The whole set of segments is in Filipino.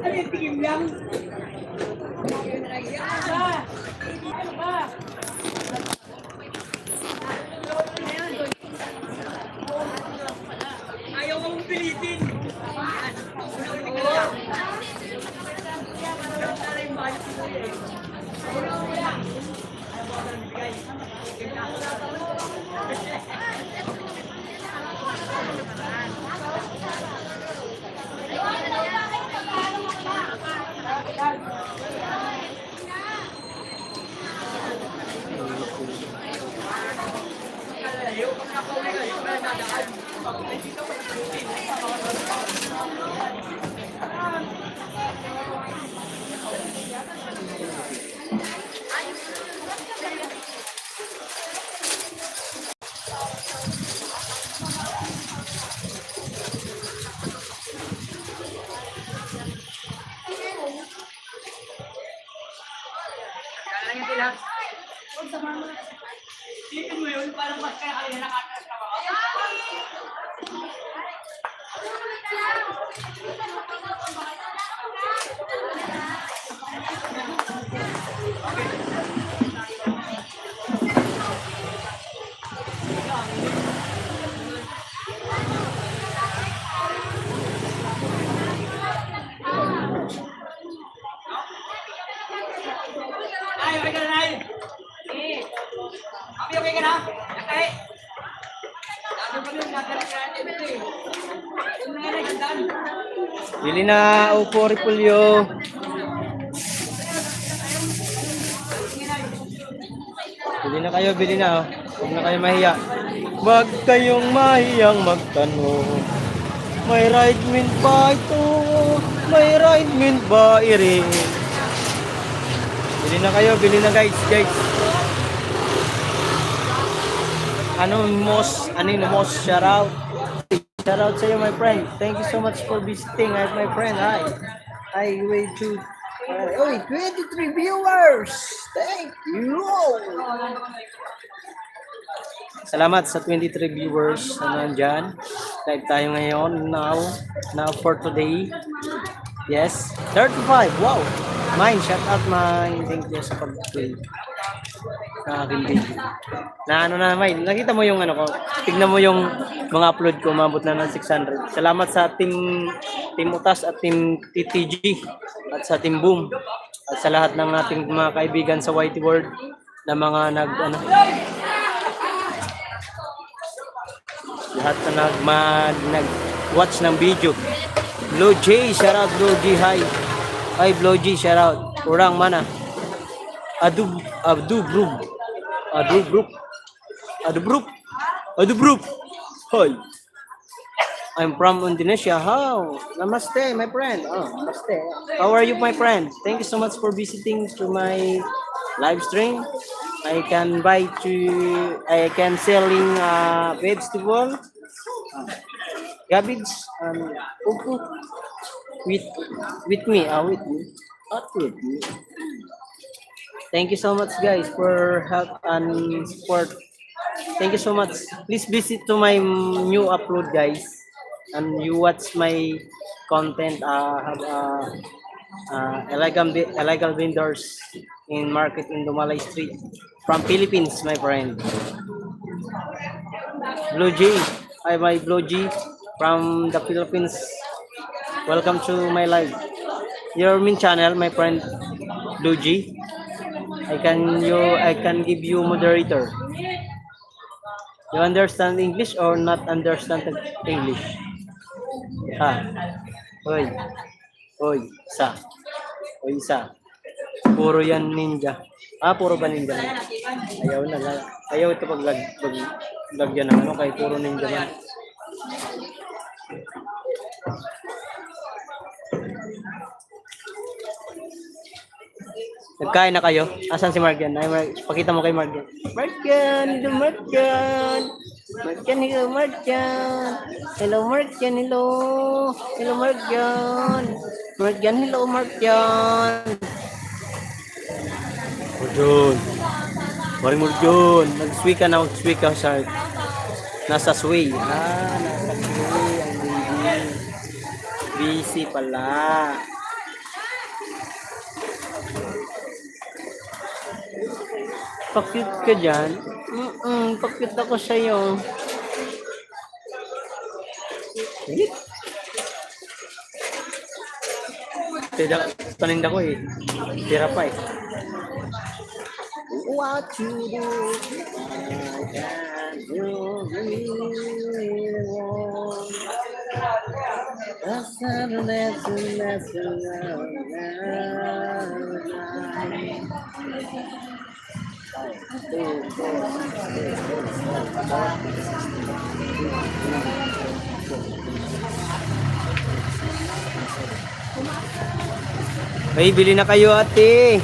Ano yung tingin lang? Ayaw mong pilitin. Isipin mo yun, parang mas kaya kayo nakatas ka ba? Ay, okay ka na, Nay? Abi, okay ka na? Okay. Dami pa rin, nagkakaroon ito eh. Yung nangyari, gandaan. Bili na upo repulyo. Bili na kayo, bili na. Oh. Huwag na kayo mahiya. Huwag kayong mahiyang magtanong. May right wind ba ito? May right wind ba iri? Bili na kayo, bili na guys. Ano most, shout out. Shout out sa iyo, my friend. Thank you so much for visiting. Hi, my friend. Hi, way to... 23 viewers! Thank you! Salamat sa 23 viewers na nandyan. Live tayo ngayon. Now for today. Yes. 35. Wow! Mine. Shout out mine. Thank you sa pag-play. Na aking video. Na ano na, Mine. Nakita mo yung ano ko. Tignan mo yung mga upload ko. Umabot na ng 600. Salamat sa Team Utas at Team TTG. At sa Team Boom. At sa lahat ng ating mga kaibigan sa Whitey World. Na mga lahat na nag-watch ng video. Blue J, shout out Blue J, hi. Hi Blue J, shout out. Kurang mana? Adu group. Hi. I'm from Indonesia. How? Namaste, my friend. Oh, namaste. How are you, my friend? Thank you so much for visiting to my live stream. I can selling vegetable, cabbage, and ugu with me, not with me. Thank you so much, guys, for help and support. Thank you so much. Please visit to my new upload, guys, and you watch my content. Illegal vendors in market in Dumalay Street from Philippines, my friend. Blue G, hi, my Blue G from the Philippines. Welcome to my live. Your main channel, my friend Blue G. I can give you moderator. You understand English or not understand English? Isa. Puro yan ninja. Puro ba ninja? Ayaw ito pag lagyan ng ano, kay puro ninja man. Nagkain na kayo? Asan si Markian? Pakita mo kay Markian. Markian! Hello, Markian! Hello, Markian! Hello, Markian! Hello! Hello, Markian! Markian, hello, Markian! Markian! Maring Markian! Nag-swika na, sa Nasa Sway. Nasa Sway ang baby. Busy pala. Pa-cute ka dyan. Pa-cute ako sa'yo. Paninda ko eh. Tira pa eh. What you do, I can do really want. That's not a lesson Ay, bili na kayo ate.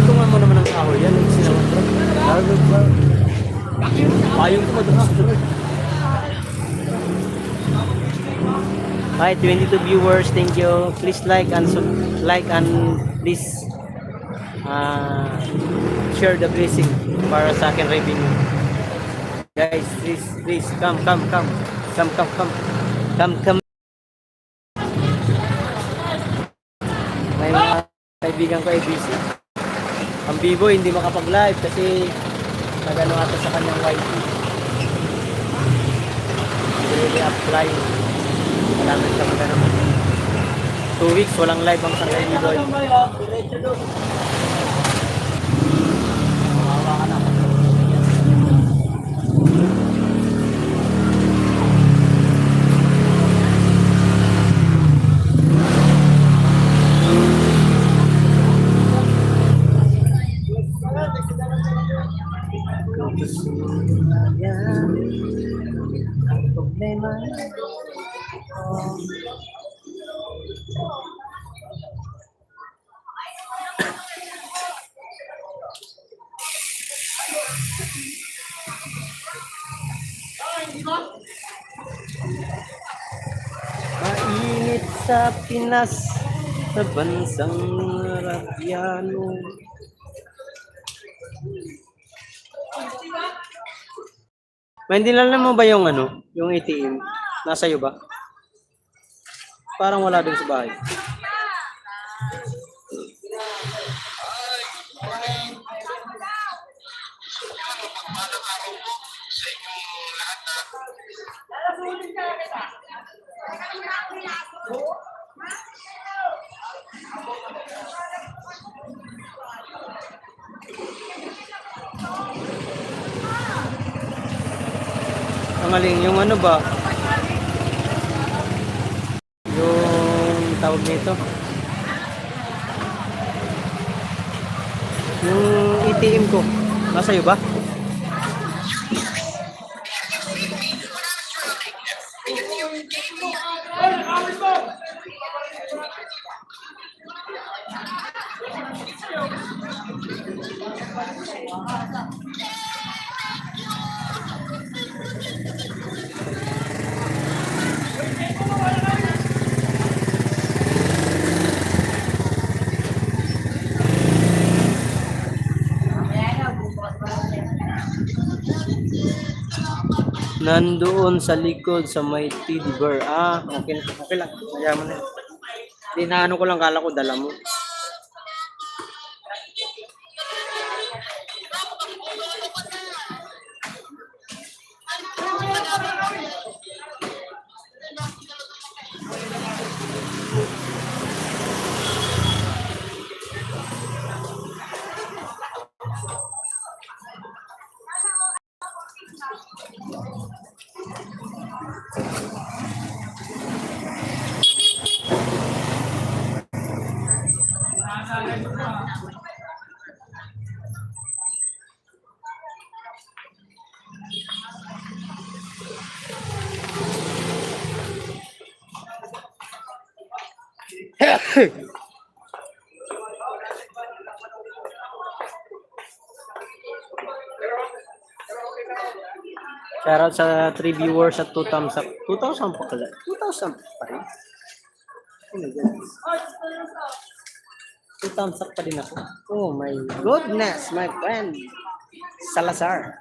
Tungan mo naman ang kahoy yan. Payong ko madalas. Hi, 22 viewers. Thank you. Please like and please share the blessing para sa akin revenue. Guys, please come. May mga kaibigan ko ay busy. Ang Bibo hindi makapag-live kasi nagano ata sa kanyang YT. Really apply. Malaman siya magano. 2 weeks walang live ang San Biboy. Ang problema mainit sa Pinas sa bansang Arabiano. Maintindihan mo ba yung yung ATM? Nasa iyo ba? Parang wala dun sa bahay. Ang aling, yung ba? Yung tawag nito. Yung ATM ko. Nasa iyo ba? Nandoon sa likod sa may teddy bear. Okay lang. Kaya mo na. Dinaano ko lang, kala ko dala mo. Shoutout sa 3 viewers at 2 thumbs up. 2,000 pa pala. 2,000 pa rin. Oh my goodness. 2 thumbs up pa din ako. Oh my goodness, my friend. Salazar.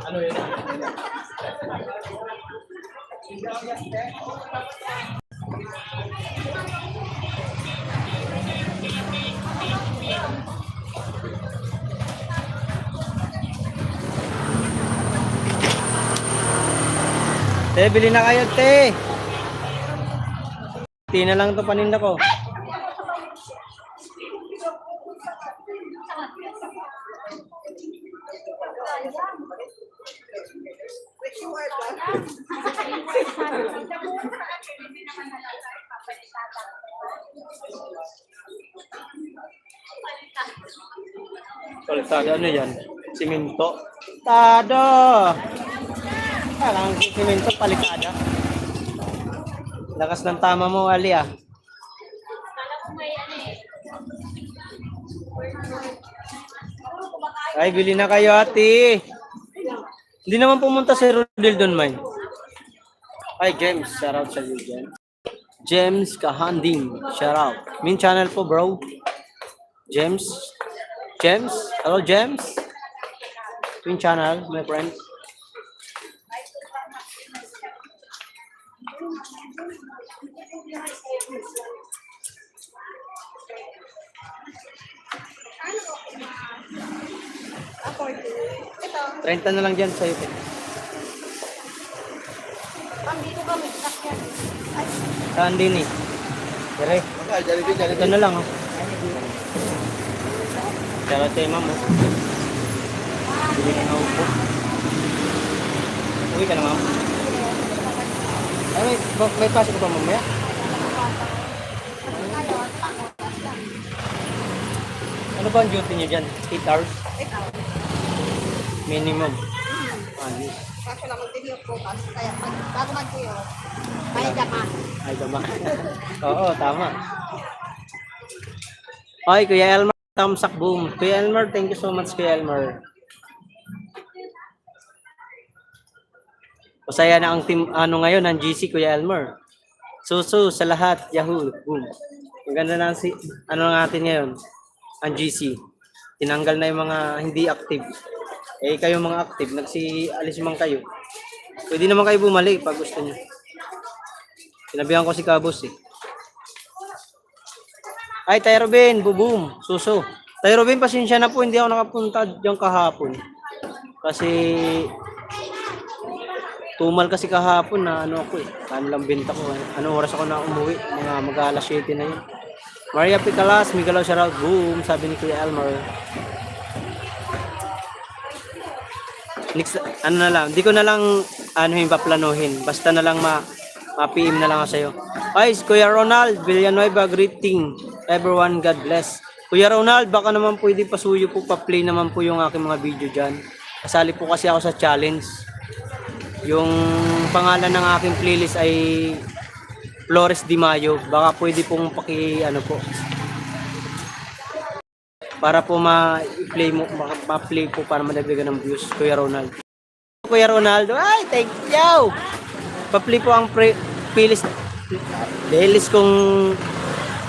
Ano yun? Te, bili na kayo, te. Ti na lang to paninda ko. Kalsada ano yan? Simento. Tado! Parang simento palikada. Lakas ng tama mo, Ali ah. Ay, bili na kayo, ate. Hindi naman pumunta si Rodel doon, man. Ay, James. Shoutout sa iyo, James. James Kahanding. Shoutout. Main channel po, bro. James. James? Hello, James? Twin channel, my friend. Ito. 30 na lang dyan sa'yo. Dito kami. Saan din eh? Dire. Ito na lang oh. Shoutout kay ma'am oh. Bili ka na upo. Uwi ka na ma'am. Ay, may pasok ka pa mamaya? Ano ba ang duty niyo dyan? 8 hours? 8 hours. Minimum. Yes. Kaso lang mag-video po kasi kaya bago mag-video, kaya ka. Ay, tama. Oo, tama. Ay, Kuya Elmer, thumbs up, boom. Kuya Elmer, thank you so much, Kuya Elmer. Masaya na ang team, ano ngayon, ng GC, Kuya Elmer. Susu sa lahat, Yahoo, boom. Ang ganda na si, ano natin ngayon, ang GC. Tinanggal na yung mga hindi active. Eh, kayo mga active, nagsi-alis man kayo. Pwede naman kayo bumalik pag gusto niyo. Sinabihan ko si Kabos eh. Ay, Tay Robin, bubum, suso. Tay Robin, pasensya na po, hindi ako nakapunta diyan kahapon. Kasi tumal kasi kahapon na ano ako eh. Ano lang benta ko. Ano oras ako na umuwi? Mga mag-alas 7 na yun. Maria Picalas, Migalaw shoutout, boom, sabi ni Kuya Elmer. Next, ano na lang, hindi ko na lang ano yung paplanuhin. Basta na lang ma-PM na lang ako sa'yo. Ay, Kuya Ronald Villanueva, greeting. Everyone, God bless. Kuya Ronald, baka naman pwede pasuyo po, pa-play naman po yung aking mga video dyan. Kasali po kasi ako sa challenge. Yung pangalan ng aking playlist ay Flores Di Mayo. Baka pwede pong ano po. Para po ma-play mo, ma-play po para madagdagan ng views, Kuya Ronald. Kuya Ronaldo, ay, thank you! Pa-play po ang playlist kong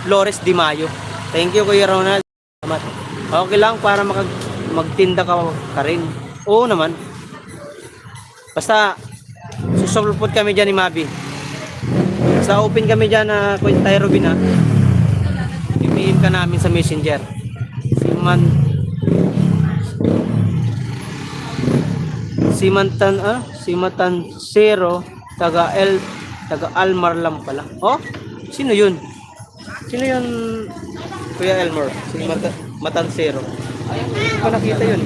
Flores Di Mayo. Thank you, Kuya Ronald. Salamat. Okay lang para magtinda ka rin. Oo naman. Basta, susulpot kami dyan ni Mabi. Basta open kami dyan na Tay Robin ha. I-PM ka namin sa Messenger. Simatan Zero taga Almar lang pala. Oh, sino yun? Sino yun, Kuya Elmer? Matan Zero. Hindi ko nakita yun.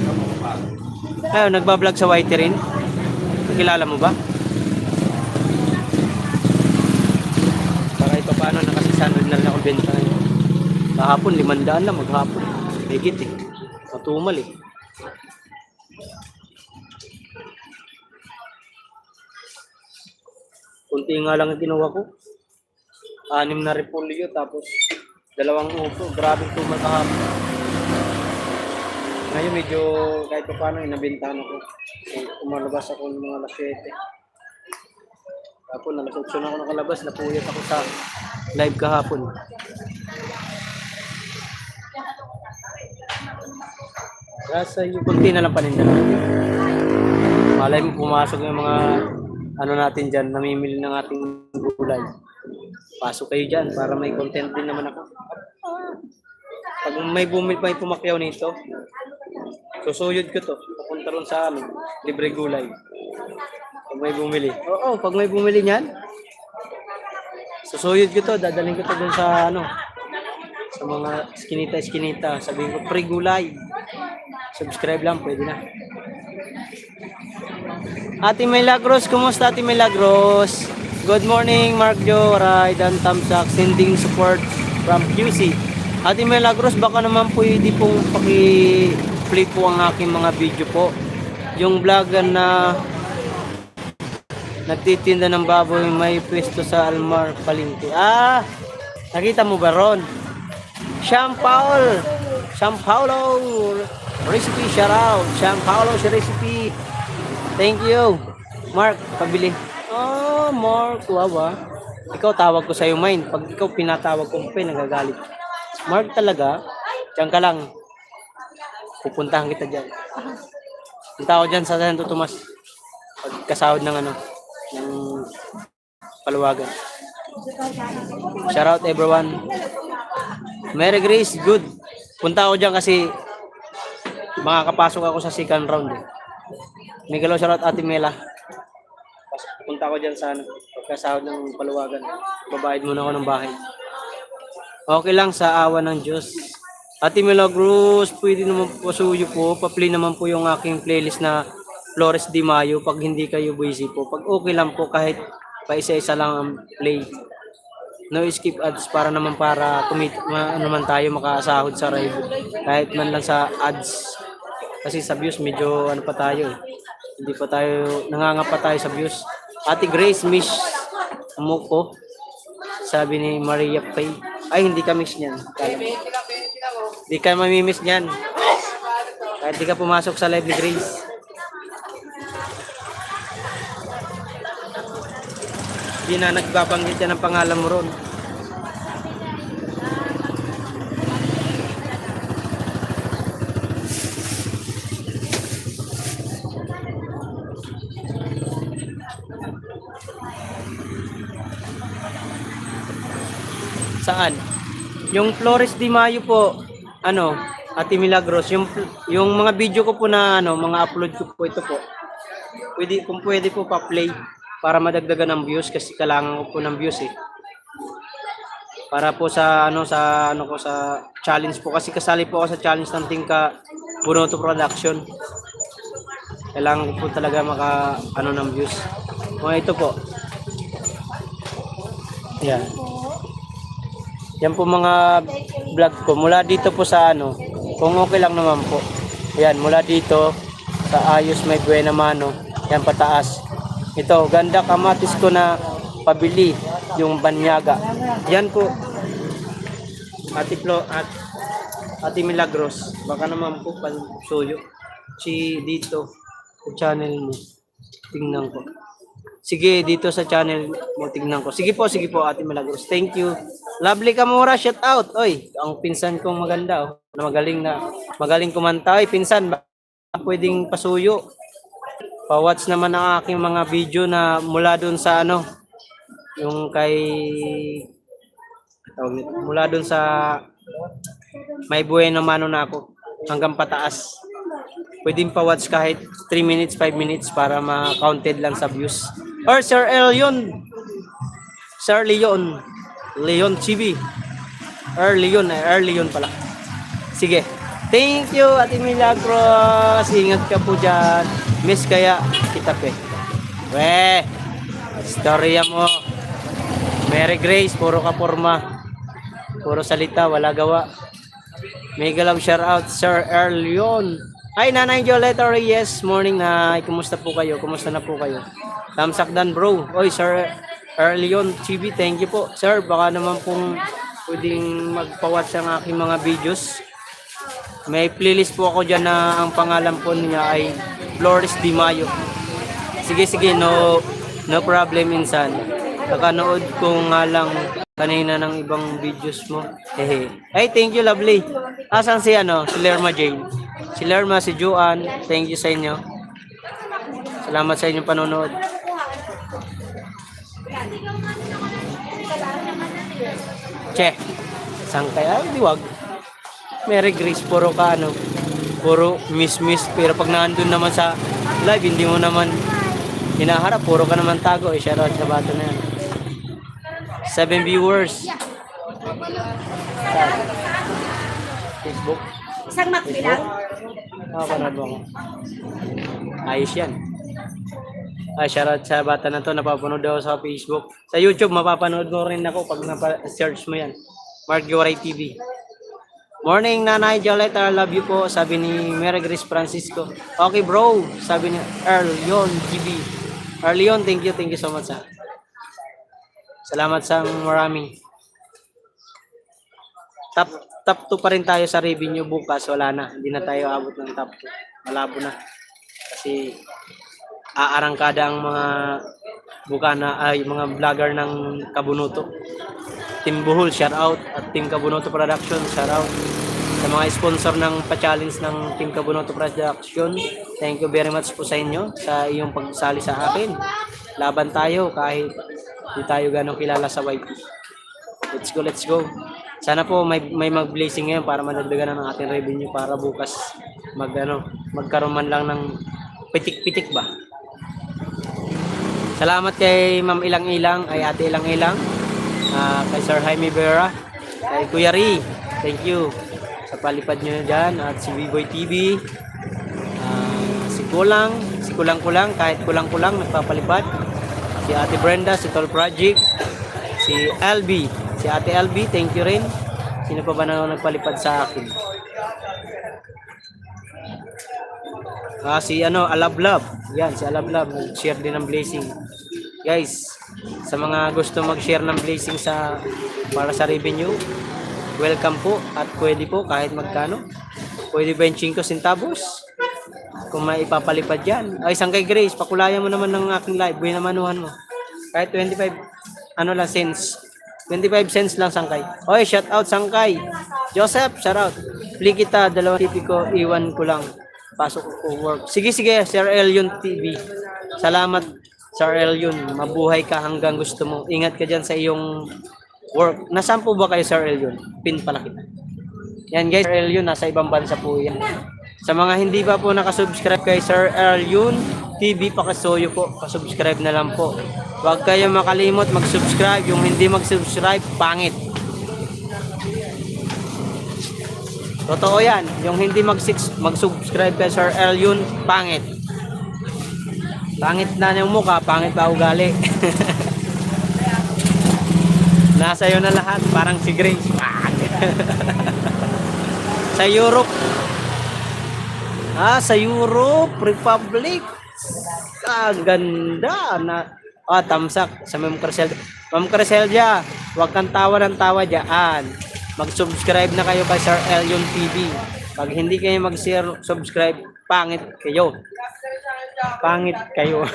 Ayun, nagbablog sa YT rin. Kilala mo ba? Baka ito paano nakasisanod na rin ako benta ngayon. Kahapon, 500 lang maghapon. Higit eh. Matumal eh. Kunti nga lang ang ginawa ko. 6 na repolyo tapos 2 upo. Grabe tumal kahapon. Ngayon medyo kahit pa paano inabintahan ako. So, umalabas ako ng mga alas 7. Tapos alas 8 na ako nakalabas, napuyat ako sa live kahapon. Kasi yung kunti na lang paninda natin. Malay mo pumasok yung mga ano natin dyan, namimili ng ating gulay. Pasok kayo dyan para may content din naman ako. Pag may pumakyaw nito, susuyod ko to. Papunta ron sa amin, libre gulay. Pag may bumili. Oo, pag may bumili niyan, susuyod ko to, dadalhin ko to dun sa ano, sa mga skinita. Sabihin ko, free gulay. Subscribe lang, pwede na. Ate Milagros, kumusta Ate Milagros? Good morning, Mark Jo, Ride and Tamsak, sending support from QC. Ate Milagros, baka naman pwede pong paki-play po ang aking mga video po. Yung vlogger na nagtitinda ng baboy, may pwesto sa Almar Palengke. Ah, nakita mo ba ron? Siam Paulo recipe, shout out. Siam Paulo si recipe. Thank you. Mark, pabili. Oh, Mark, wawa. Ikaw tawag ko sa'yo, mine. Pag ikaw pinatawag ko, nagagalit. Mark talaga, diyan ka lang. Pupuntahan kita dyan. Punta ako dyan sa Santo Tomas. Pagkasahod ng ano, ng Paluwagan. Shout out everyone. Mary Grace, good. Punta ako dyan kasi makakapasok ako sa second round. Miguelo, shout out Ate Mela. Punta ako dyan sa ano, pagkasahod ng Paluwagan. Babayad muna ako ng bahay. Okay lang sa awa ng Diyos. Ate Milagros, pwede naman po suyo po. Pa-play naman po yung aking playlist na Flores de Mayo pag hindi kayo busy po. Pag okay lang po kahit pa isa-isa lang ang play. No skip ads para naman para naman tayo makasahod sa live. Kahit man lang sa ads. Kasi sa views medyo ano pa tayo. Hindi pa tayo, nangangapa tayo sa views. Ate Grace, miss mo ko. Sabi ni Maria Pay. Ay, hindi ka miss niyan. Hindi ka mamimiss niyan. Kahit di ka pumasok sa live ni Grace. Hindi na nagbabanggit yan ang pangalan mo ron. Saan? Yung Flores de Mayo po, ano, Ate Milagros, yung mga video ko po na ano, mga upload ko po ito po. Pwede, kung pwede po pa-play para madagdagan ng views kasi kailangan ko po ng views eh. Para po sa ano ko sa challenge po kasi kasali po ako sa challenge ng Tingka Bunoto Production. Kailangan ko po talaga maka ano ng views. Mga ito po. Yan. Yan po mga vlog ko. Mula dito po sa ano, kung okay lang naman po. Yan, mula dito sa Ayos May Buena Mano. Yan pataas. Ito, ganda kamatis ko na pabili. Yung Banyaga. Yan po. Ate Milagros. Baka naman po pansuyo. Si dito. Sa channel mo. Tingnan ko. Sige, dito sa channel mo tingnan ko. Sige po, Ate Milagros. Thank you. Lovely Kamura, shout out. Oy, ang pinsan kong maganda, oh. Magaling kumanta. Oy, pinsan, pwedeng pasuyo. Pa-watch naman ang aking mga video na mula dun sa ano, yung kay mula dun sa May Buena Mano na ako hanggang pataas. Pwedeng pa-watch kahit 3 minutes, 5 minutes para ma-counted lang sa views. Or Sir Leon. Leon TV. Leon pala. Sige. Thank you, Ate Milagros. Ingat ka po dyan. Miss kaya kita pe. Weh. Storya mo. Mary Grace, puro ka porma. Puro salita, wala gawa. Mega love shout out, Sir Leon. Hi, Nanay Joleta Reyes. Morning, Nay. Kumusta po kayo? Kumusta na po kayo? Tamsakdan, bro. Oy, Sir Leon TV, thank you po. Sir, baka naman pong pwedeng magpa-watch ang aking mga videos. May playlist po ako dyan na ang pangalan po niya ay Flores Di Mayo. Sige, no problem minsan. Nakanood ko nga lang kanina ng ibang videos mo. Hehe. Ay, thank you, lovely. Asan si si Lerma Jane? Si Lerma, si Juan, thank you sa inyo. Salamat sa inyong panonood. Che, sangkay ay diwag. Mary Grace, puro puro miss, pero pag nandun naman sa live, hindi mo naman hinaharap, puro ka naman tago, shoutout sa bato na yan. 7 viewers. Facebook. Isang makbi lang. Nakapanood mo ako. Ayos yan. Ay, shoutout sa bata na to, napapanood daw sa Facebook. Sa YouTube, mapapanood mo rin ako pag napa-search mo yan. Mark Yoray TV. Morning, Nanay Jolette, I love you po, sabi ni Mary Grace Francisco. Okay bro, sabi ni Erlion TV. Erlion, thank you so much. Salamat sa marami. Top 2 pa rin tayo sa revenue bukas, wala na. Hindi na tayo abot ng top 2. Malabo na. Kasi aarangkada ang mga mga vlogger ng Kabunuto. Team Buhol, shout out, at Team Kabunoto Production, shout out sa mga sponsor ng pa-challenge ng Team Kabunoto Production. Thank you very much po sa inyo sa iyong pagsali sa akin. Laban tayo kahit di tayo ganong kilala sa YP. Let's go. Sana po may mag-blessing ngayon para madagdagan ng ating revenue para bukas magkaroon man lang ng pitik-pitik ba. Salamat kay Ma'am Ilang-Ilang, ay Ate Ilang-Ilang. Kay Sir Jaime Vera, kay Kuya Ri, thank you sa palipad nyo dyan, at si B-Boy TV, si Kulang, kahit kulang nagpapalipad, si Ate Brenda, si Tol Project, si LB, si Ate LB, thank you rin. Sino pa ba na nagpalipad sa akin? Si Alablab, yan, si Alablab, share din ng blessing. Guys, sa mga gusto mag-share ng blessing para sa revenue, welcome po, at pwede po kahit magkano. Pwede 25 centavos kung may ipapalipad yan. Ay, Sangkay Grace, pakulayan mo naman ng aking live, buhay na manuhan mo. Kahit 25 cents. 25 cents lang, Sangkay. Oy, shout out Sangkay. Joseph, shout out. Pli kita, 2 TV ko, iwan ko lang. Pasok ko work. Sige, Sir Elion TV. Salamat, Sir Elion. Mabuhay ka hanggang gusto mo. Ingat ka dyan sa iyong work. Nasaan po ba kayo, Sir Elion? Pin pala kita. Yan guys, Sir Elion, nasa ibang bansa po yan. Sa mga hindi pa po nakasubscribe kay Sir Elion TV, pakasuyo po. Pasubscribe na lang po. Huwag kayo makalimot mag-subscribe. Yung hindi mag-subscribe, pangit. Totoo yan. Yung hindi mag-subscribe kay Sir Elion, pangit. Pangit na yung mukha, pangit pa ugali. Nasa iyo na lahat, parang si Grace. Sa Europe. Sa Europe, Republic. Ganda na. Tamsak sa Ma'am Crisel. Ma'am Crisel dya, huwag kang tawa ng tawa dyan. Mag-subscribe na kayo kay Sir Elion TV. Pag hindi kayo mag-subscribe, pangit kayo. Pangit kayo.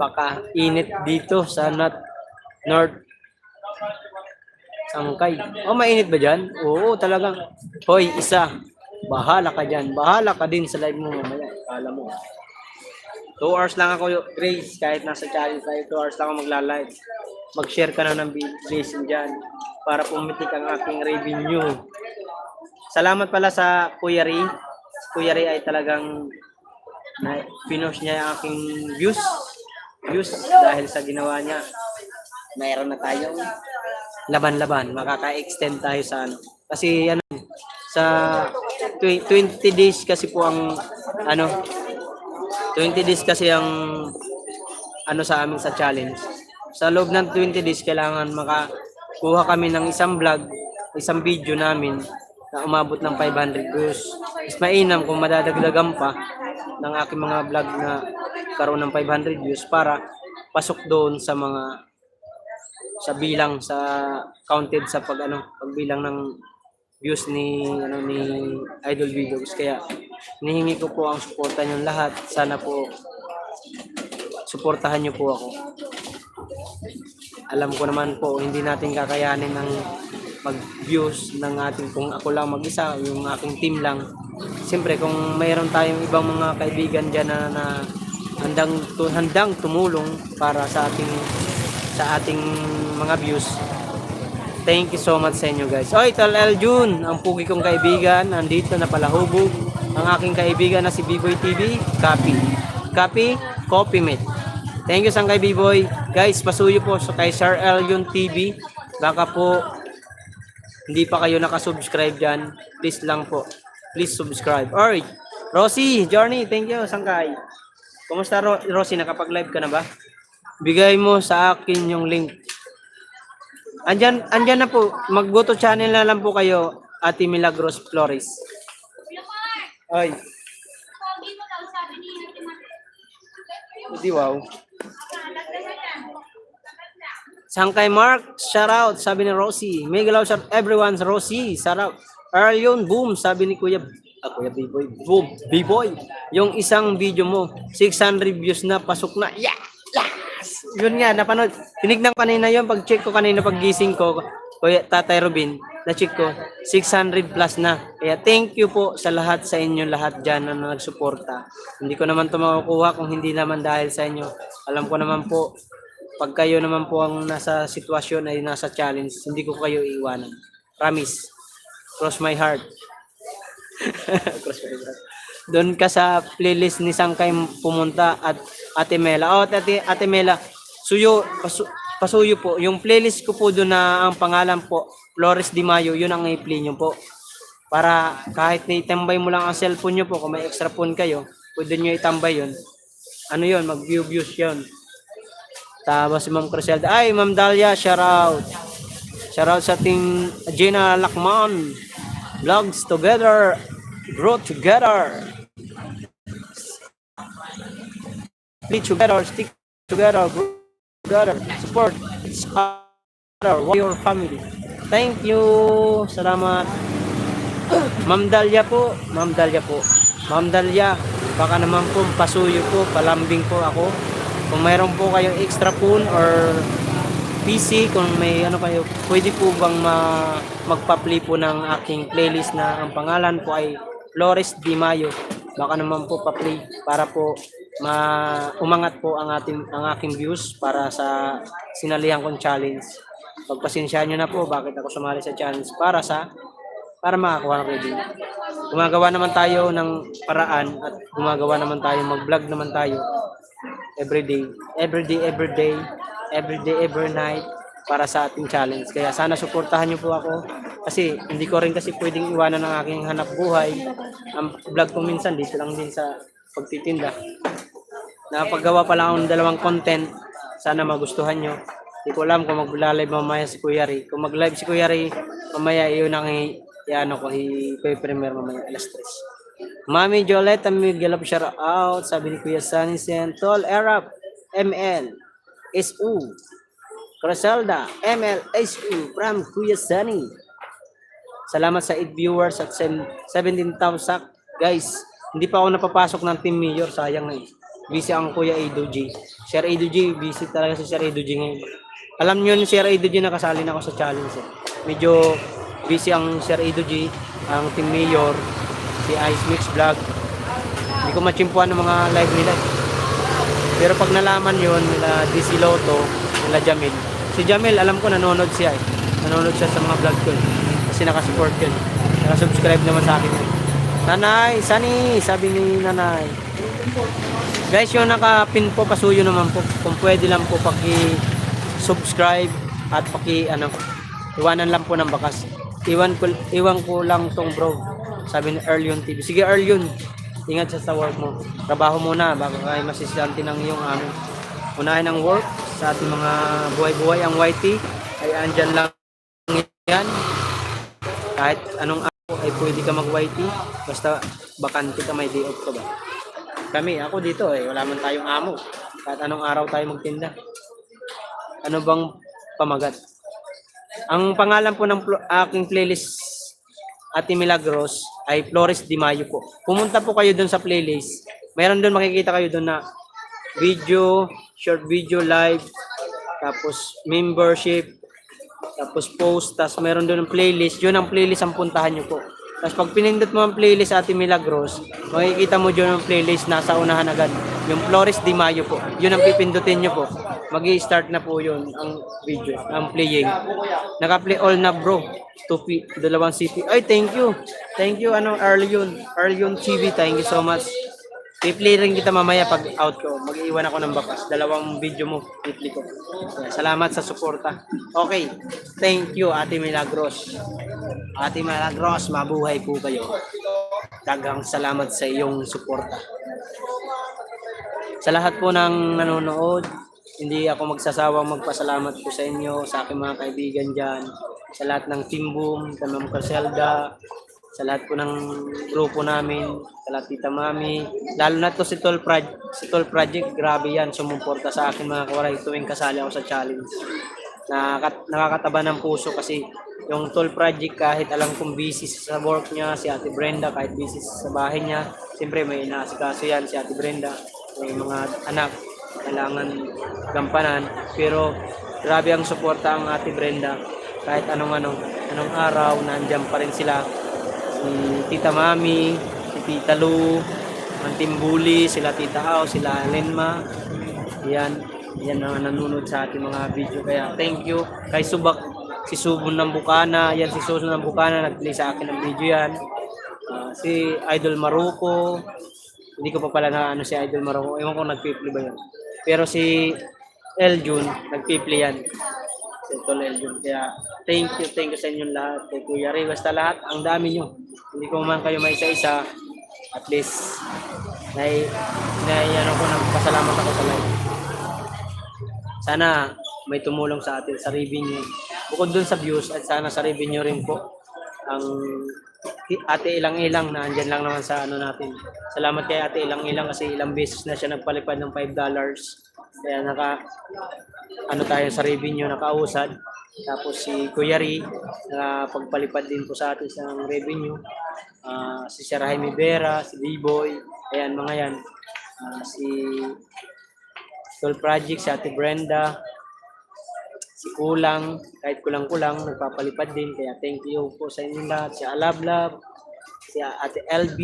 Baka init dito sa North Sangkay. Mainit ba dyan? Oo, talagang. Hoy, isa. Bahala ka dyan. Bahala ka din sa live mo mamaya. Kala mo. 2 hours lang ako, Grace. Kahit nasa challenge tayo, 2 hours lang ako magla-live. Mag-share ka na ng blessing dyan para pumitik ang aking revenue. Salamat pala sa Kuya Ri. Kuya Ri ay talagang pinost niya ang aking views dahil sa ginawa niya. Mayroon na tayong laban-laban. Makaka-extend tayo sa kasi sa 20 days kasi po ang 20 days kasi ang sa amin sa challenge. Sa loob ng 20 days kailangan makakuha kami ng isang vlog, isang video namin na umabot ng 500 views. Mas mainam kung madadagdagan pa ng aking mga vlog na karoon ng 500 views para pasok doon sa bilang sa counted sa pagbilang ng views ni Idol Videos. Kaya hinihingi ko po ang suporta niyo lahat. Sana po suportahan niyo po ako. Alam ko naman po hindi natin kakayanin ng mag-views ng ating kung ako lang mag-isa, yung aking team lang. Siyempre kung mayroon tayong ibang mga kaibigan diyan na handang tumulong para sa ating mga views. Thank you so much sa inyo guys. Oy, Tal Eljun, ang pugi kong kaibigan, nandito na palahubog. Ang aking kaibigan na si B-Boy TV, copy mate. Thank you sang kay B-Boy. Guys, pasuyo po sa kay Sir Eljun TV. Baka po hindi pa kayo nakasubscribe dyan. Please lang po. Please subscribe. Alright. Rosie, Journey, thank you sangkay. Kumusta Rosie, nakapag-live ka na ba? Bigay mo sa akin yung link. Andyan na po. Mag-go to channel na lang po kayo, Ate Milagros Flores. Ay. Hindi, wow. Sangkay Mark, shout out, sabi ni Rosie. Mega love shout everyone, Rosie, shout out. Aryon, boom, sabi ni Kuya B-Boy. Boom, B-Boy. Yung isang video mo, 600 views na, pasok na. Yeah! Yun nga, napanood. Tinignan ko kanina yun. Pag-check ko kanina pag-gising ko, Kuya Tatay Robin, na-check ko, 600 plus na. Kaya thank you po sa lahat sa inyo, lahat dyan na nagsuporta. Hindi ko naman ito makukuha kung hindi naman dahil sa inyo. Alam ko naman po, pag kayo naman po ang nasa sitwasyon ay nasa challenge, hindi ko kayo iiwanan. Promise. Cross my heart. Cross my heart. Doon ka sa playlist ni Sangkay pumunta at Ate Mela. Oh, Ate Mela, pasuyo po. Yung playlist ko po doon na ang pangalan po, Flores Di Mayo, yun ang i-play nyo po. Para kahit na itambay mo lang ang cellphone nyo po, kung may extra phone kayo, pwede nyo itambay yun. Ano yun, mag-views yun. Tapos si Ma'am Criselda. Ay, Ma'am Dalia, shout out. Shout out sa ating Gina Lakman. Vlogs together, grow together. Play together, stick together, grow together, support each other, your family. Thank you. Salamat. Ma'am Dalia po. Ma'am Dalia, baka naman po pasuyo po, palambing po ako. Kung mayroon po kayong extra phone or PC, kung may ano kayo, pwede po bang magpa-play po ng aking playlist na ang pangalan po ay Flores Di Mayo. Baka naman po pa-play para po umangat po ang aking views para sa sinalihan kong challenge. Pagpasensyahan nyo na po bakit ako sumali sa challenge para makakuha ng reading. Gumagawa naman tayo ng paraan at gumagawa naman tayo, mag-vlog naman tayo every day, every night para sa ating challenge. Kaya sana suportahan niyo po ako kasi hindi ko rin kasi pwedeng iwanan ng aking hanap buhay. Ang vlog ko minsan dito lang din sa pagtitinda. Nakapagawa pa lang akong dalawang content. Sana magustuhan nyo. Hindi ko alam kung mag-live mamaya si Kuya Ray. Kung mag-live si Kuya Ray, mamaya yun ang i-premiere mamaya alas 3. Mami Joleta Miguel shout out. Sabi ni Kuya Sunny Sentol Arab ML SU Criselda ML SU from Kuya Sunny. Salamat sa 8 viewers at 17,000 guys. Hindi pa ako napapasok ng Team Mayor, sayang na eh. Busy ang Kuya Edo G. Sir Edo G, busy talaga si Sir Edo G ngayon. Alam niyo ni Sir Edo G, nakasali na ako sa challenge eh. Medyo busy ang Sir Edo G, ang Team Mayor, si Ice Mix Vlog. Hindi ko machimpuan ng mga live nila. Pero pag nalaman yun, nila DC Lotto, nila Jamil. Si Jamil, alam ko nanonood siya eh. Nanonood siya sa mga vlog ko eh. Kasi nakasupport yun. Nakasubscribe naman sa akin eh. Nanay, Sunny, sabi ni Nanay. Guys, yung nakapin po, pasuyo naman po. Kung pwede lang po paki-subscribe at iwanan lang po ng bakas. Iwan ko lang tong bro. Sabi ni Erlion TV. Sige Erlion, ingat sa work mo. Trabaho muna, baka kayo masisante ng iyong amin. Unahin ang work sa ating mga buhay-buhay. Ang YT ay andyan lang yan. Kahit anong araw ay pwede ka mag-YT. Basta bakante ka, may day off ka ba? Kami, ako dito wala man tayong amo. Kahit anong araw tayo magtinda. Ano bang pamagat? Ang pangalan po ng aking playlist Ate Milagros ay Flores Di Mayo po. Pumunta po kayo doon sa playlist. Meron doon, makikita kayo doon na video, short video, live, tapos membership, tapos post, tapos meron doon ang playlist. Yun ang playlist ang puntahan nyo po. Tapos pag pinindot mo ang playlist Ate Milagros, makikita mo dyan ang playlist, nasa unahan agad. Yung Flores Di Mayo po. Yun ang pipindutin nyo po. Mag-i-start na po yun ang video, ang playing. Naka-play all na bro. 2 dalawang CP. Ay, thank you. Thank you, Arlion TV, thank you so much. I-play rin kita mamaya pag out ko. Mag-iwan ako ng bakas. 2 video mo, i-play ko. Salamat sa suporta. Okay. Thank you, Ate Milagros. Ate Milagros, mabuhay po kayo. Daghang salamat sa iyong suporta. Sa lahat po ng nanonood, hindi ako magsasawang magpasalamat po sa inyo, sa aking mga kaibigan dyan, sa lahat ng Team Boom, sa Ma'am Carcelda, sa lahat po ng grupo namin, sa lahat Tita Mami, lalo na to si Tol Project, grabe yan, sumuporta sa akin mga kawaray tuwing kasali ako sa challenge. Nakakataba ng puso kasi yung Tol Project, kahit alam kong busy sa work niya, si Ate Brenda, kahit busy sa bahay niya, siyempre may inaasikaso yan, si Ate Brenda, may mga anak, kailangan gampanan, pero grabe ang suporta ang Ate Brenda, kahit anong araw, nandiyan pa rin sila. Si Tita Mami, si Tita Lu, ang Team Bully, sila Tita Au, sila Lenma. Yan ang nanonood sa ating mga video. Kaya thank you kay Subak, si Subon ng Bukana, yan si Susun ng Bukana, nag-play sa akin ng video yan. Si Idol Maruco, hindi ko pa pala na si Idol Maruco, ewan ko nag-play ba yun. Pero si Eljun, nag-play yan. Si Tol Eljun. Kaya thank you sa inyong lahat. Kay Kuya Ray, basta lahat, ang dami nyo. Hindi ko man kayo may isa-isa, at least ano ko, nagpasalamat ako sa live. Sana may tumulong sa atin sa revenue. Bukod dun sa views, at sana sa revenue rin po ang Ate Ilang-Ilang na andyan lang naman sa ano natin. Salamat kay Ate Ilang-Ilang kasi ilang beses na siya nagpalipad ng $5. Kaya tayo sa revenue, nakausad. Tapos si Kuya Ri, pagpalipad din po sa atin sa revenue. Si Sir Jaime Vera, si B-Boy, ayan mga yan. Si Soul Project, si Ate Brenda, si Kulang, kahit kulang-kulang, nagpapalipad din. Kaya thank you po sa inyo lahat. Si Alablab, si Ate LB,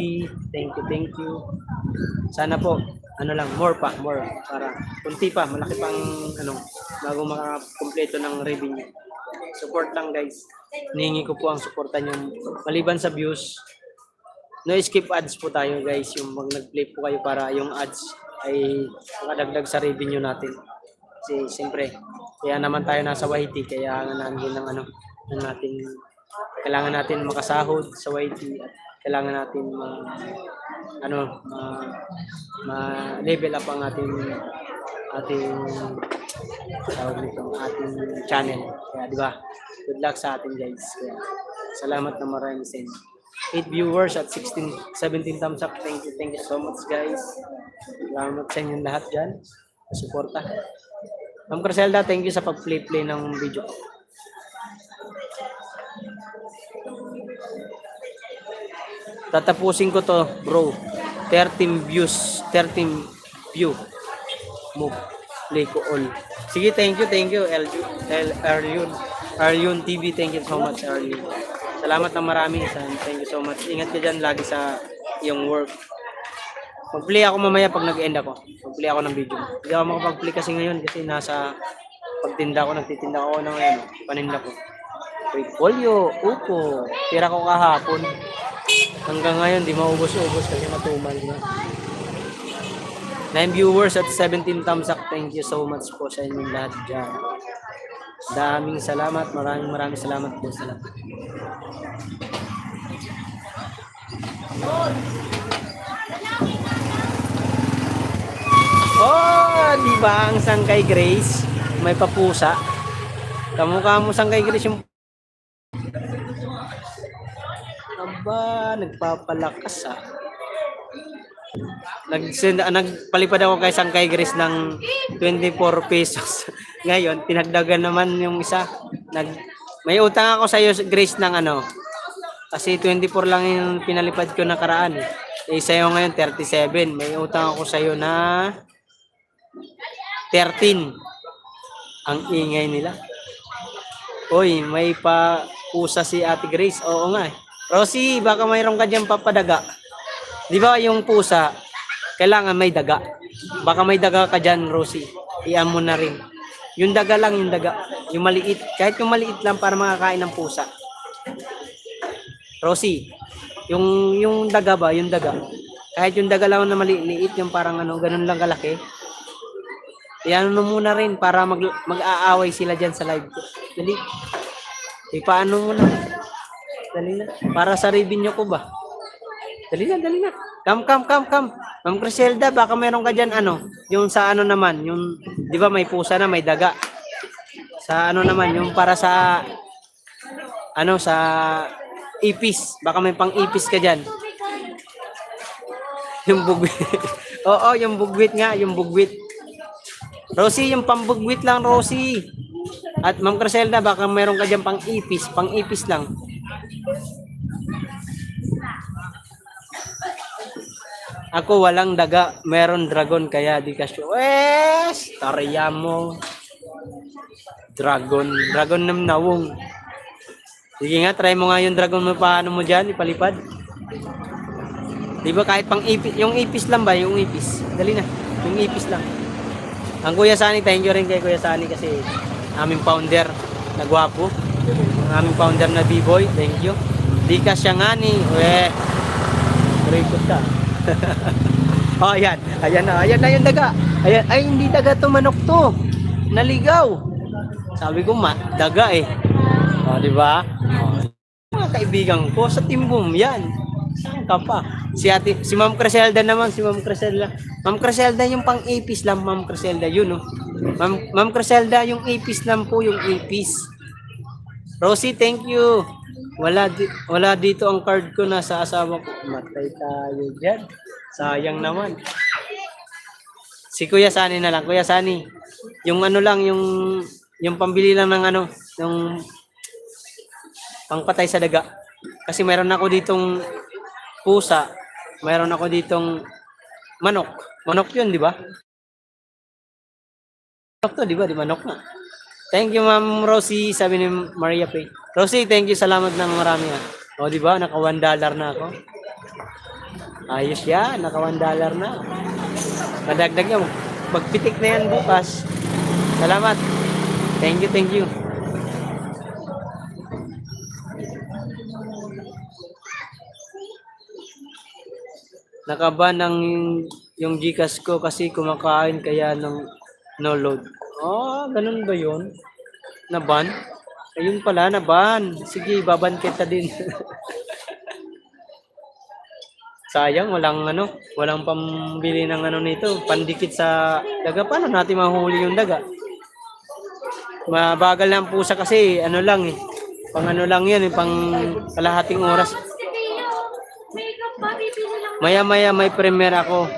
thank you. Sana po, more para kunti pa, malaki pang bago makakompleto ng revenue. Support lang guys. Hinihingi ko po ang suporta nyo. Maliban sa views, no skip ads po tayo guys. Yung mag nag-play po kayo para yung ads ay makadagdag sa revenue natin. Kasi siyempre, kaya naman tayo nasa YT, kaya nandiyan ng natin, kailangan natin makasahod sa YT at kailangan natin ma-level up ang ating ating channel. Kaya di ba? Good luck sa atin guys. Kaya salamat na marami sa inyo. 8 viewers at 17 thumbs up. Thank you so much guys. Salamat sa inyong lahat dyan. Suporta. Ma'am Carcelda, thank you sa pag-play ng video. Tatapusin ko to, bro. 13 views, 13 view. Move. Play ko all. Sige, thank you, Arlion TV, thank you so much, Arlion. Salamat na marami. Thank you so much. Ingat ka dyan lagi sa iyong work. Mag-play ako mamaya pag nag-end ako. Mag-play ako ng video. Hindi ako makapag-play kasi ngayon kasi nasa pagtinda ko, nagtitinda ako ng paninda ko. Polyo, upo. Tira ko kahapon. Hanggang ngayon, di maubos-ubos kasi matumal na. 9 viewers at 17 thumbs up. Thank you so much po sa inyong lahat dyan. Daming salamat. Maraming salamat po sa lahat. Oh, di ba ang Sangkay Grace may papusa? Kamukha mo Sangkay Grace yung aba, nagpapalakas nagpalipad ako kay Sangkay Grace ng 24 pesos. Ngayon, tinagdagan naman yung isa. May utang ako sa iyo Grace ng Kasi 24 lang yung pinalipad ko nakaraan eh. Eh, sa'yo ngayon 37. May utang ako sa'yo na 13. Ang ingay nila. Uy, may pa pusa si Ate Grace. Oo nga eh. Rosie, baka mayroon ka dyan papadaga. Di ba yung pusa, kailangan may daga. Baka may daga ka dyan, Rosie. Iyan mo na rin. Yung daga lang, yung daga. Yung maliit. Kahit yung maliit lang para makakain ng pusa. Rosie, yung daga ba, yung daga. Kahit yung daga lang na maliit, yung parang ano, ganun lang kalaki. Iyan mo muna rin para mag-aaway sila dyan sa live ko. Dali. Ipaano mo na. Dali na. Para sa revenue ko ba? Dali na, dali na. Come. Ma'am Criselda, baka meron ka dyan ano, yung sa ano naman, yung, di ba may pusa na, may daga. Sa ano naman, yung para sa, ano, sa ipis. Baka may pang ipis ka dyan. Yung bugwit. Oo, yung bugwit nga, yung bugwit. Rosie, yung pambugwit lang, Rosie. At Ma'am Criselda, baka meron ka dyan pang ipis lang. Ako walang daga, meron dragon kaya di ka sure. Wes, tariya mo. Dragon ng nawong. Sige nga, try mo nga yung dragon mo, paano mo dyan, ipalipad. Di ba kahit pang ipis, yung ipis lang ba, yung ipis. Dali na, yung ipis lang. Ang Kuya Sani, thank you rin kay Kuya Sani kasi aming founder na gwapo. Ang aming founder na B-boy, thank you. Di ka siya nga ni, record ka. Oh, ayan na yung daga. Ayan, ay hindi daga to, manok to. Naligaw. Sabi ko, daga eh. Oh, di ba? Oh, mga kaibigan ko sa Timbum yan. Saan ka pa? Si Ma'am Criselda naman, si Ma'am Criselda. Ma'am Criselda yung pang ipis lang, Ma'am Criselda, yun oh. Ma'am Criselda, yung ipis lang po, yung ipis. Rosie, thank you. Wala dito ang card ko, nasa asawa ko. Matay tayo dyan. Sayang naman. Si Kuya Sani na lang. Kuya Sani, yung ano lang, yung pambili lang ng ano, yung pangpatay sa daga. Kasi meron ako ditong pusa, meron ako ditong manok. Manok yun, di ba? Manok to, di ba? Di manok na. Thank you, Ma'am Rosie, sabi ni Maria Pay. Rosie, thank you, salamat ng marami. O, di ba? Naka $1 na ako. Ayos yan, naka $1 na. Madagdag yan. Magpitik na yan bukas. Salamat. Thank you. Nakaban ng yung Gcash ko kasi kumakain kaya ng no load. Oh, ganun ba yun? Naban? Ayun pala, naban. Sige, baban kita din. Sayang, walang pambili ng ano nito, pandikit sa daga. Paano natin mahuli yung daga? Mabagal lang pusa kasi, ano lang eh. Pang ano lang yan, pang kalahating oras. Maya-maya may premiere ako.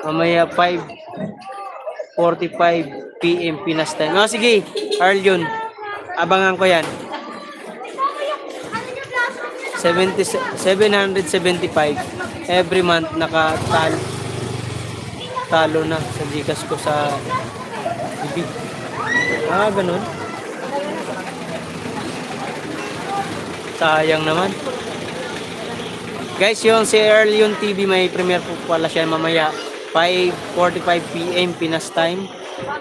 Mamaya 5:45 PM Pinas time. Oh, sige, Carl yun. Abangan ko yan. 775 every month talo na sa Gcash ko sa bibig. Ah, ganun. Sayang naman. Guys, yung si Earl yung TV may premiere po pala siya mamaya 5:45 PM Pinas time.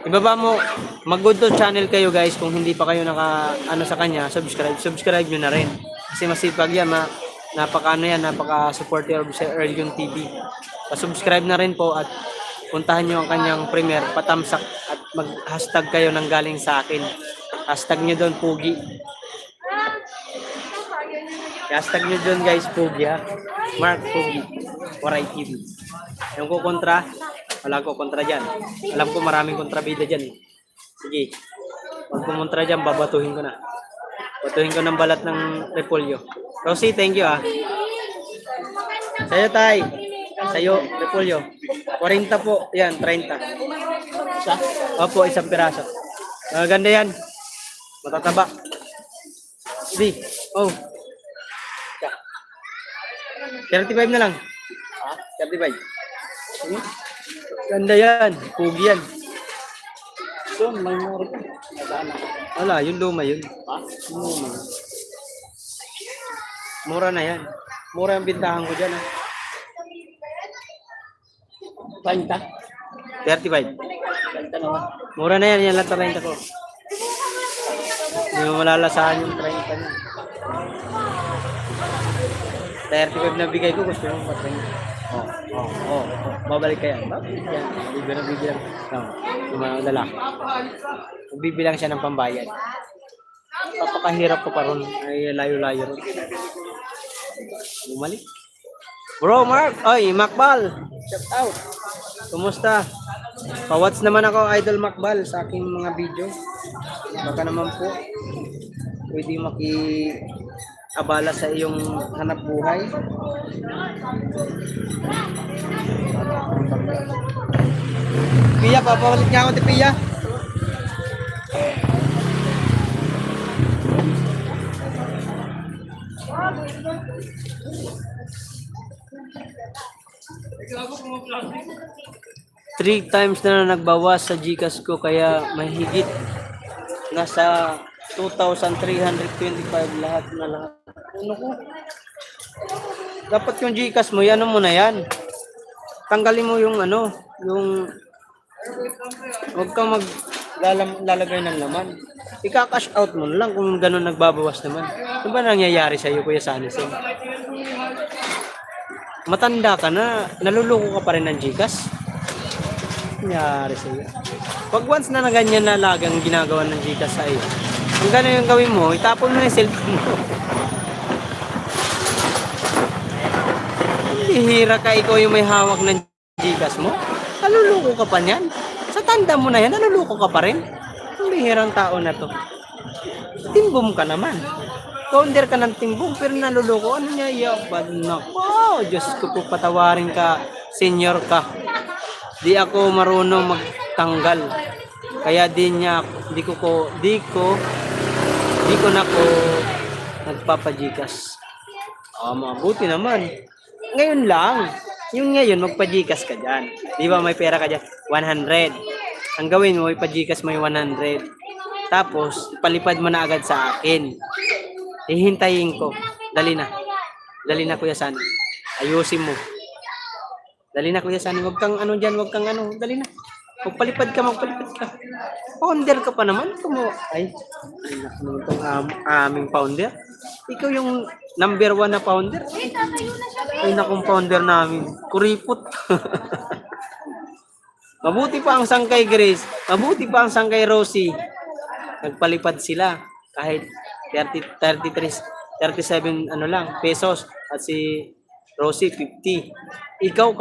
Ibaba mo, mag-go to channel kayo guys kung hindi pa kayo sa kanya, subscribe nyo na rin. Kasi masipag yan, napaka-supporter of si Earl yung TV. Pa-subscribe na rin po at puntahan nyo ang kanyang premiere, patamsak at mag-hashtag kayo ng galing sa akin. Hashtag nyo doon, Pugi. Hashtag nyo doon guys, Pugi ha. Mark Pugi, Waray TV. Yung ko kontra, wala ko kontra dyan. Alam ko maraming kontrabida dyan. Sige, pag kumontra dyan, babatuhin ko na. Batuhin ko ng balat ng repolyo. Rosie, thank you ah. Sa'yo tay. Sa'yo, repolyo. 40 po, yan, 30. Isa? Opo, isang piraso. Ganda yan. Matataba. Di, oh. 35 na lang. 35. Sige. Ganda yan. Pugi yan. Doon, may mura ko. Sana. Wala, yung luma yun. Ha? Yung luma. Mura na yan. Mura ang bintahan ko dyan. 30. 35. 30 naman. Mura na yan. Yan lang 30 ko. Hindi mo malalasahan yung 30 na. 35 na bigay ko. Gusto mo pa 30. Babalik kaya. Bakit yan? Bibigyan. Yung mga lalaki. Magbibilang siya ng pambayad. Papakahirap ko pa ron. Ay, layo-layo ron. Bumalik. Bro, Mark. Oy, Macbal. Shout out. Kumusta? Pa-watch naman ako, Idol Macbal, sa aking mga video. Baka naman po, pwede maki-abala sa iyong hanap buhay. Pia, papawalit niya ako ni Pia. Three times na nagbawas sa GCash ko kaya mahigit nasa 2,325 lahat na lahat. Ano ko? Dapat yung GCash mo, ano mo na yan. Tanggalin mo yung ano, yung huwag kang lalagay ng laman. Ika-cash out mo na lang kung gano'n nagbabawas naman. Ano ba nangyayari sa iyo, Kuya Sanisin? Matanda ka na, naluloko ka pa rin ng GCash. Nangyayari sa iyo. Pag once na ganyan na lagang ginagawa ng GCash sa iyo, kung gano'n yung gawin mo, itapon mo na yung cellphone mo. Hihira ka, ikaw yung may hawak ng GCash mo. Naluloko ka pa niyan. Sa tanda mo na yan, naluloko ka pa rin. Ang bihirang tao na to. Timbom ka naman. Founder ka ng timbom, pero naluloko. Ano niya? Yabad na. Wow, Diyos ko po, patawarin ka. Senior ka. Di ako marunong magtanggal. Kaya di ko na ko nagpapa-GCash. Mabuti naman. Ngayon lang. Yung ngayon, magpa-GCash ka dyan. Di ba may pera ka dyan? 100. Ang gawin mo, ipa-GCash mo yung 100. Tapos, palipad mo na agad sa akin. Hihintayin ko. Dali na. Dali na, Kuya Sani. Ayusin mo. Dali na, Kuya Sani. Huwag kang ano dyan, huwag kang ano. Dali na. Magpalipad ka. Founder ka pa naman. Ay naku naman itong aming founder. Ikaw yung number 1 na founder. Ay nakong founder namin. Kuripot. Mabuti pa ang sangkay Grace. Mabuti pa ang sangkay Rosie. Nagpalipad sila. Kahit 37 ano lang, pesos. At si Rosie 50. Ikaw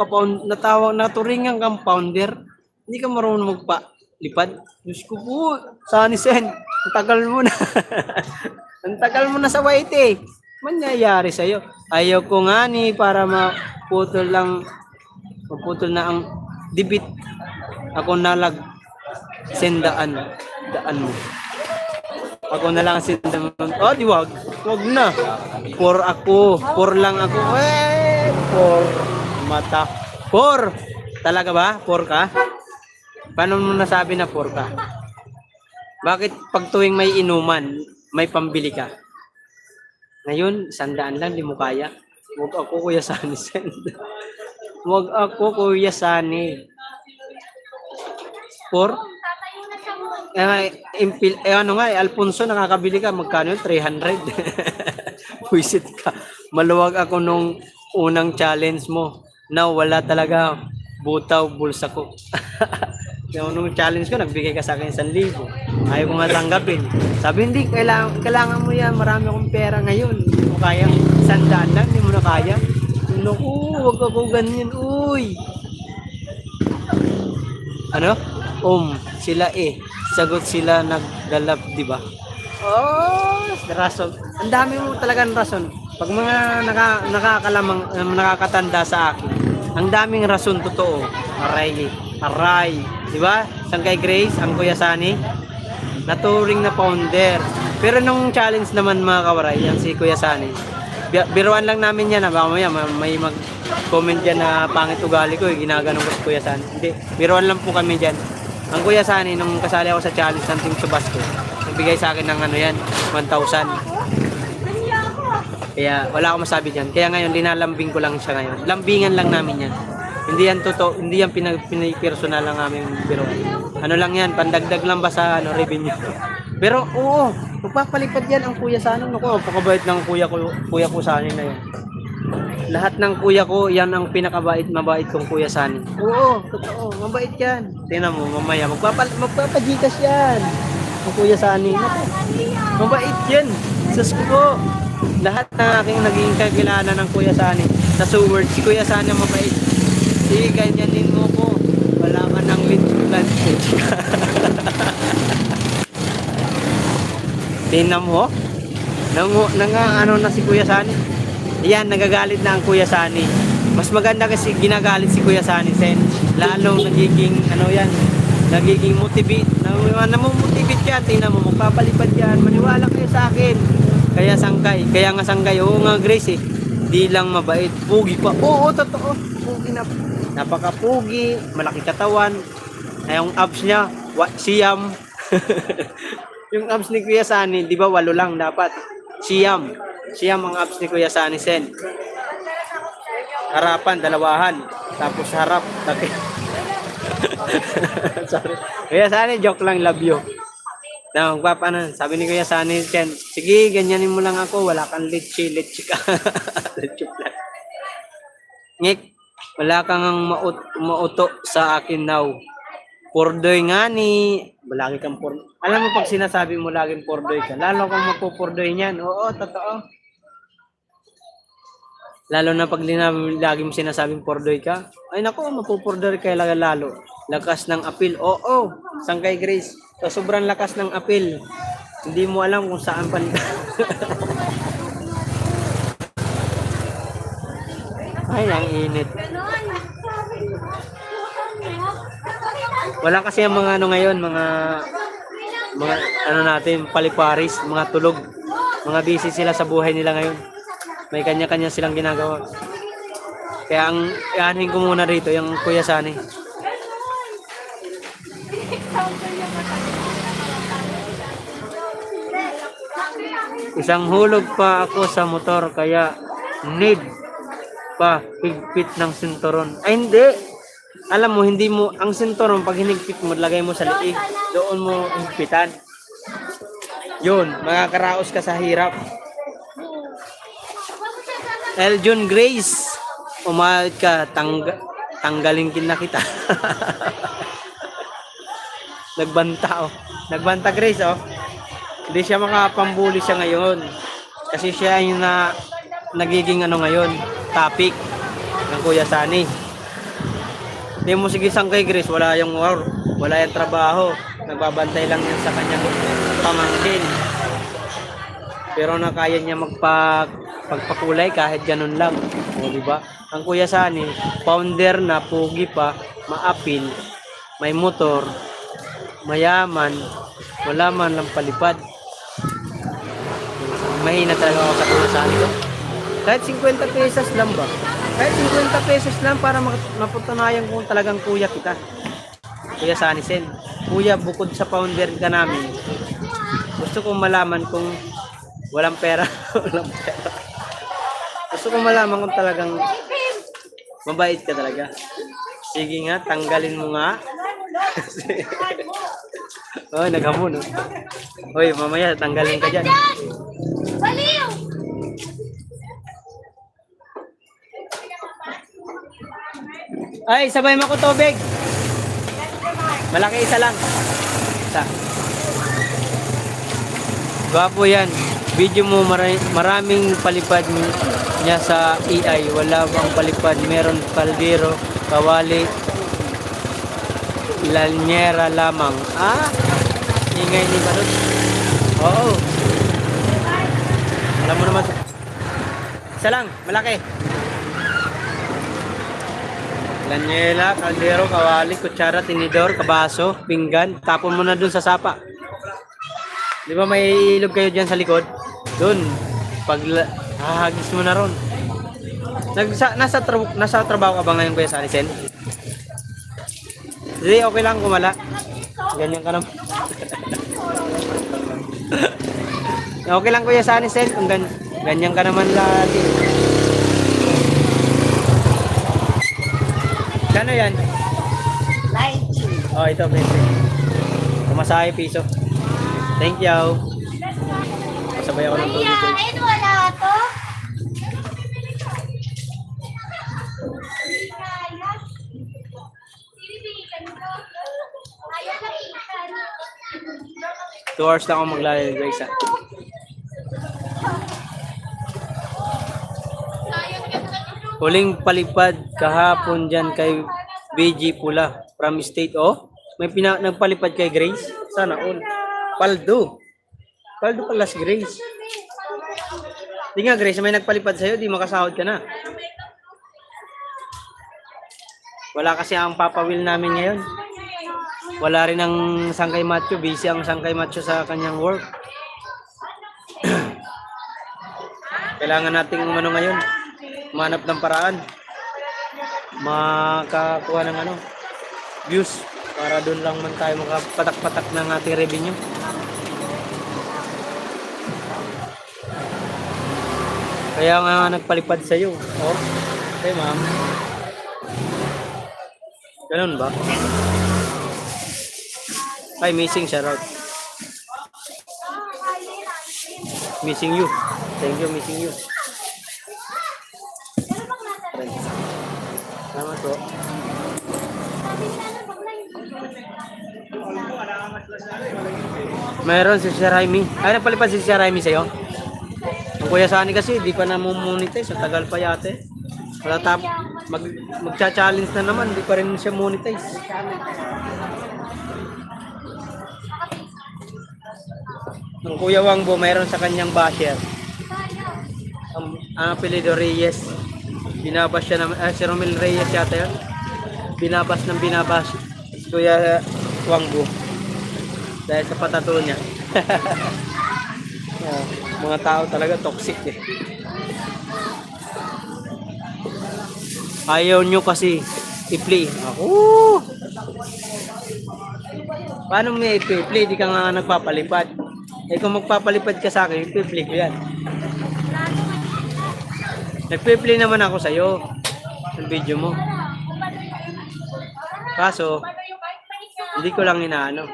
naturingan kang founder. Hindi ka marunong magpalipad. Diyos ko po. Sanisen. Ang tagal mo na. Ang tagal mo na sa white eh. Mangyayari sa'yo. Ayaw ko nga ni para maputol na ang debit. Ako nalag sendaan. Daan mo. Ako na lang sendaan mo. Oh, di wag. Wag na. For ako. For lang ako. For mata. For. Talaga ba? For ka? Paano mo nasabi na for ka? Bakit pag tuwing may inuman, may pambili ka? Ngayon, 100 lang, di mo kaya. Huwag ako, Kuya Sani. Huwag ako, Kuya Sani. For? Alfonso, nakakabili ka. Magkano yun? 300. Puisit ka. Maluwag ako nung unang challenge mo. Now, wala talaga. Butaw, bulsa ko. Nung challenge ko, nagbigay ka sa akin 1,000. Ayaw ko nga tanggapin. Sabi, hindi, kailangan mo yan. Marami akong pera ngayon. Hindi mo kaya. 100 lang, hindi mo na kaya. Naku, huwag ako ganyan. Uy! Ano? Sila sagot sila nagdalap, di ba? Oh, rason. Ang dami mo talagang rason. Pag mga nakakatanda sa akin, ang daming rason totoo. Aray. Di ba? Sangkay Grace, ang Kuya Sani, naturing na founder. Pero nung challenge naman mga kawaray, yan si Kuya Sani, Biruan lang namin yan. Baka may mag-comment dyan na pangit ugali ko. Ginaganon ko si Kuya Sani. Hindi, biruan lang po kami dyan. Ang Kuya Sani, nung kasali ako sa challenge ng Team Subasco, nagbigay sa akin ng ano yan, 1,000. Kaya wala akong masabi dyan. Kaya ngayon, linalambing ko lang siya ngayon. Lambingan lang namin yan. Hindi yan totoo, hindi yan pinag-personal lang namin biro. Ano lang yan, pandagdag lang ba sa revenue. Pero oo, magpapalipad yan ang Kuya Sani. Naku, pakabait ng kuya ko Sani na yan. Lahat ng kuya ko, yan ang mabait kong Kuya Sani. Oo, totoo, mabait yan. Tingnan mo, mamaya, magpapajikas yan. Ang Kuya Sani. Naku, mabait yan. Sus ko. Lahat ng aking naging kakilala ng Kuya Sani, sa suword, si Kuya Sani mabait. Sige, ganyanin mo ko. Wala ka ng lunch. Tingnan mo. Ano na si Kuya Sani. Yan, nagagalit na ang Kuya Sani. Mas maganda kasi ginagalit si Kuya Sani, Sen. Lalong nagiging, nagiging motivate. Namomotivate yan. Tingnan mo, magpapalipad yan. Maniwala kayo sa akin. Kaya nga sangkay. Oo nga, Grace eh. Di lang mabait. Pugi pa. Oo, totoo. Pugi na. Napaka-pugi. Malaki katawan. Yung abs niya, siyam. Yung abs ni Kuya Sani, di ba 8 lang dapat? Siyam. Siyam ang abs ni Kuya Sani, Sen. Harapan, 2. Tapos harap, laki. Sorry. Kuya Sani, joke lang, love you. Na, sabi ni Kuya Sani, Ken, sige, ganyanin mo lang ako, wala kang leche ka. Leche plan. Ngik, wala kang mauto sa akin now. Pordoy nga ni, lagi kang pordoy. Alam mo pag sinasabi mo laging pordoy ka, lalo kang magpo-pordoy niyan. Oo, totoo. Lalo na pag lagi mo sinasabing pordoy ka, ay nako, mapupordoy ka lalo. Lakas ng apil. Oo, sangkay Grace. So, sobrang lakas ng apil. Hindi mo alam kung saan pa. Ay, ang init. Wala kasi ang mga ngayon, mga natin, paliparis, mga tulog. Mga busy sila sa buhay nila ngayon. May kanya-kanya silang ginagawa. Kaya ang ianin ko muna rito, yung Kuya Sani. Isang hulog pa ako sa motor, kaya need pa higpit ng sinturon. Ay hindi. Alam mo, hindi mo, ang sinturon, pag hinigpit mo, lagay mo sa liig, doon mo higpitan. Yun, makakaraos ka sa hirap. Eljon Grace, umahit ka, tanggalin na kita. Nagbanta Grace, oh. Hindi siya makapambuli siya ngayon. Kasi siya yung nagiging ngayon, topic ng Kuya Sani. Hindi mo sige sangkay Grace, wala yung trabaho. Nagbabantay lang yan sa kanyang pamangkin. Pero nakaya niya pagpakulay kahit ganun lang. O, diba? Ang Kuya Sani, founder na, pugi pa, maapil, may motor, mayaman, wala man lang palipad. Mahina talaga ako sa Kuya Sani ko. Kahit 50 pesos lang ba? Kahit 50 pesos lang para mapatunayan kung talagang kuya kita. Kuya Sani Sen. Kuya, bukod sa founder ka namin, gusto kong malaman kung walang pera. Gusto kong malaman kung talagang mabait ka talaga. Sige nga, tanggalin mo nga. Oh, naghamon. Oh. Oy, mamaya tanggalin ka dyan. Baliw! Ay, sabay mo ko tubig. Malaki isa lang. Isa. Gwapo yan. Video mo maraming palipad niya sa AI. Wala bang palipad? Meron kaldero, kawali, lanyera lamang. Ah? Ingay ni Balot. Oo. Alam mo naman. Isa lang, malaki. Lanyera, kaldero, kawali, kutsara, tinidor, kabaso, pinggan. Tapon mo na dun sa sapa. Di ba may ilog kayo dyan sa likod? Dun. Pag Hagis mo na ron. Nasa trabaho ka ba ngayon, Kuya Sanisen? Hindi, okay lang kung wala. Ganyan ka naman. Okay lang, Kuya Sanisen, kung ganyan ka naman lagi. Kano yan? 90. Oh, ito, 20. Kumasahe piso. Thank you. Sabay ako ng tubig. Ayun, wala to. Two hours lang ako maglalagay, guys. Huling palipad kahapon dyan kay BG Pula from State. Oh, may nagpalipad kay Grace. Sana all. Paldo. Paldo pala si Grace. Di nga, Grace, may nagpalipad sa'yo, di makasahod ka na. Wala kasi ang Papa Will namin ngayon. Wala rin ang Sangkay Macho. Busy ang Sangkay Macho sa kanyang work. Kailangan nating umano ngayon. Manap ng paraan. Makakuha ng views. Para doon lang man tayo makapatak-patak ng ating revenue. Kaya nga nagpalipad sa iyo. Oh. Okay, ma'am. Ganun ba? Ay, missing shoutout. Missing you. Thank you, missing you. Salamat po. Meron si Sir Jaime. Ay, nagpalipad si Sir Jaime sa'yo? Ang Kuya Sani kasi, di pa na-monetize. Sa tagal pa yate. Wala magcha-challenge na naman, di pa rin siya monetize. Ang Kuya Wangbo, mayroon sa kanyang basher. Ang apelido Reyes. Binabas siya naman, si Romel Reyes yata yun. Binabas ng binabas. Si Kuya Wangbo. Dahil sa patato niya. Mga tao talaga toxic eh. Ayaw nyo kasi i-play. Ako. Paano may i-play? Di ka nga nagpapalipad. Eh kung magpapalipad ka sa akin, i-play ko yan. Nag-play naman ako sa'yo. Ang video mo. Kaso, hindi ko lang inaano.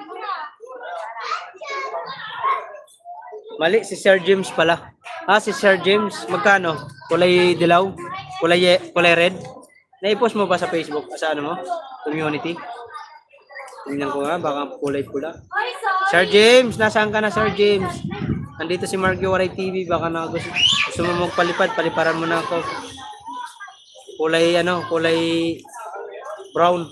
Mali, si Sir James pala. Si Sir James, magkano? Kulay dilaw? Kulay red? Naipost mo ba sa Facebook? Sa ano mo? Community? Tingnan ko nga, baka kulay pula. Sir James, nasaan ka na Sir James? Nandito si Margio Waray TV, baka na gusto mo magpalipad, paliparan mo na ako. Kulay brown.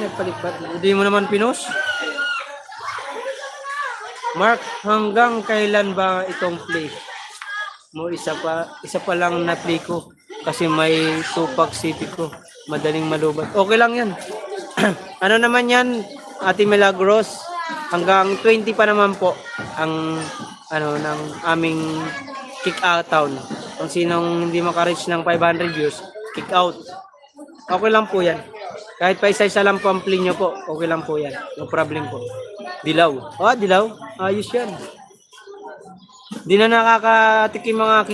Nagpalipad. Hindi mo naman pinos. Mark, hanggang kailan ba itong play mo? Isa pa lang na play ko kasi may Tupac City ko. Madaling malubat. Okay lang yan. Ano naman yan, Ate Milagros? Hanggang 20 pa naman po ang ng aming kick out town. Kung sinong hindi maka-reach ng 500 views, kick out. Okay lang po yan. Kahit pa isa-isa lang po ang play nyo po, okay lang po yan. No problem po. Dilaw. Dilaw. Ayos yan. Di na nakakatikim ang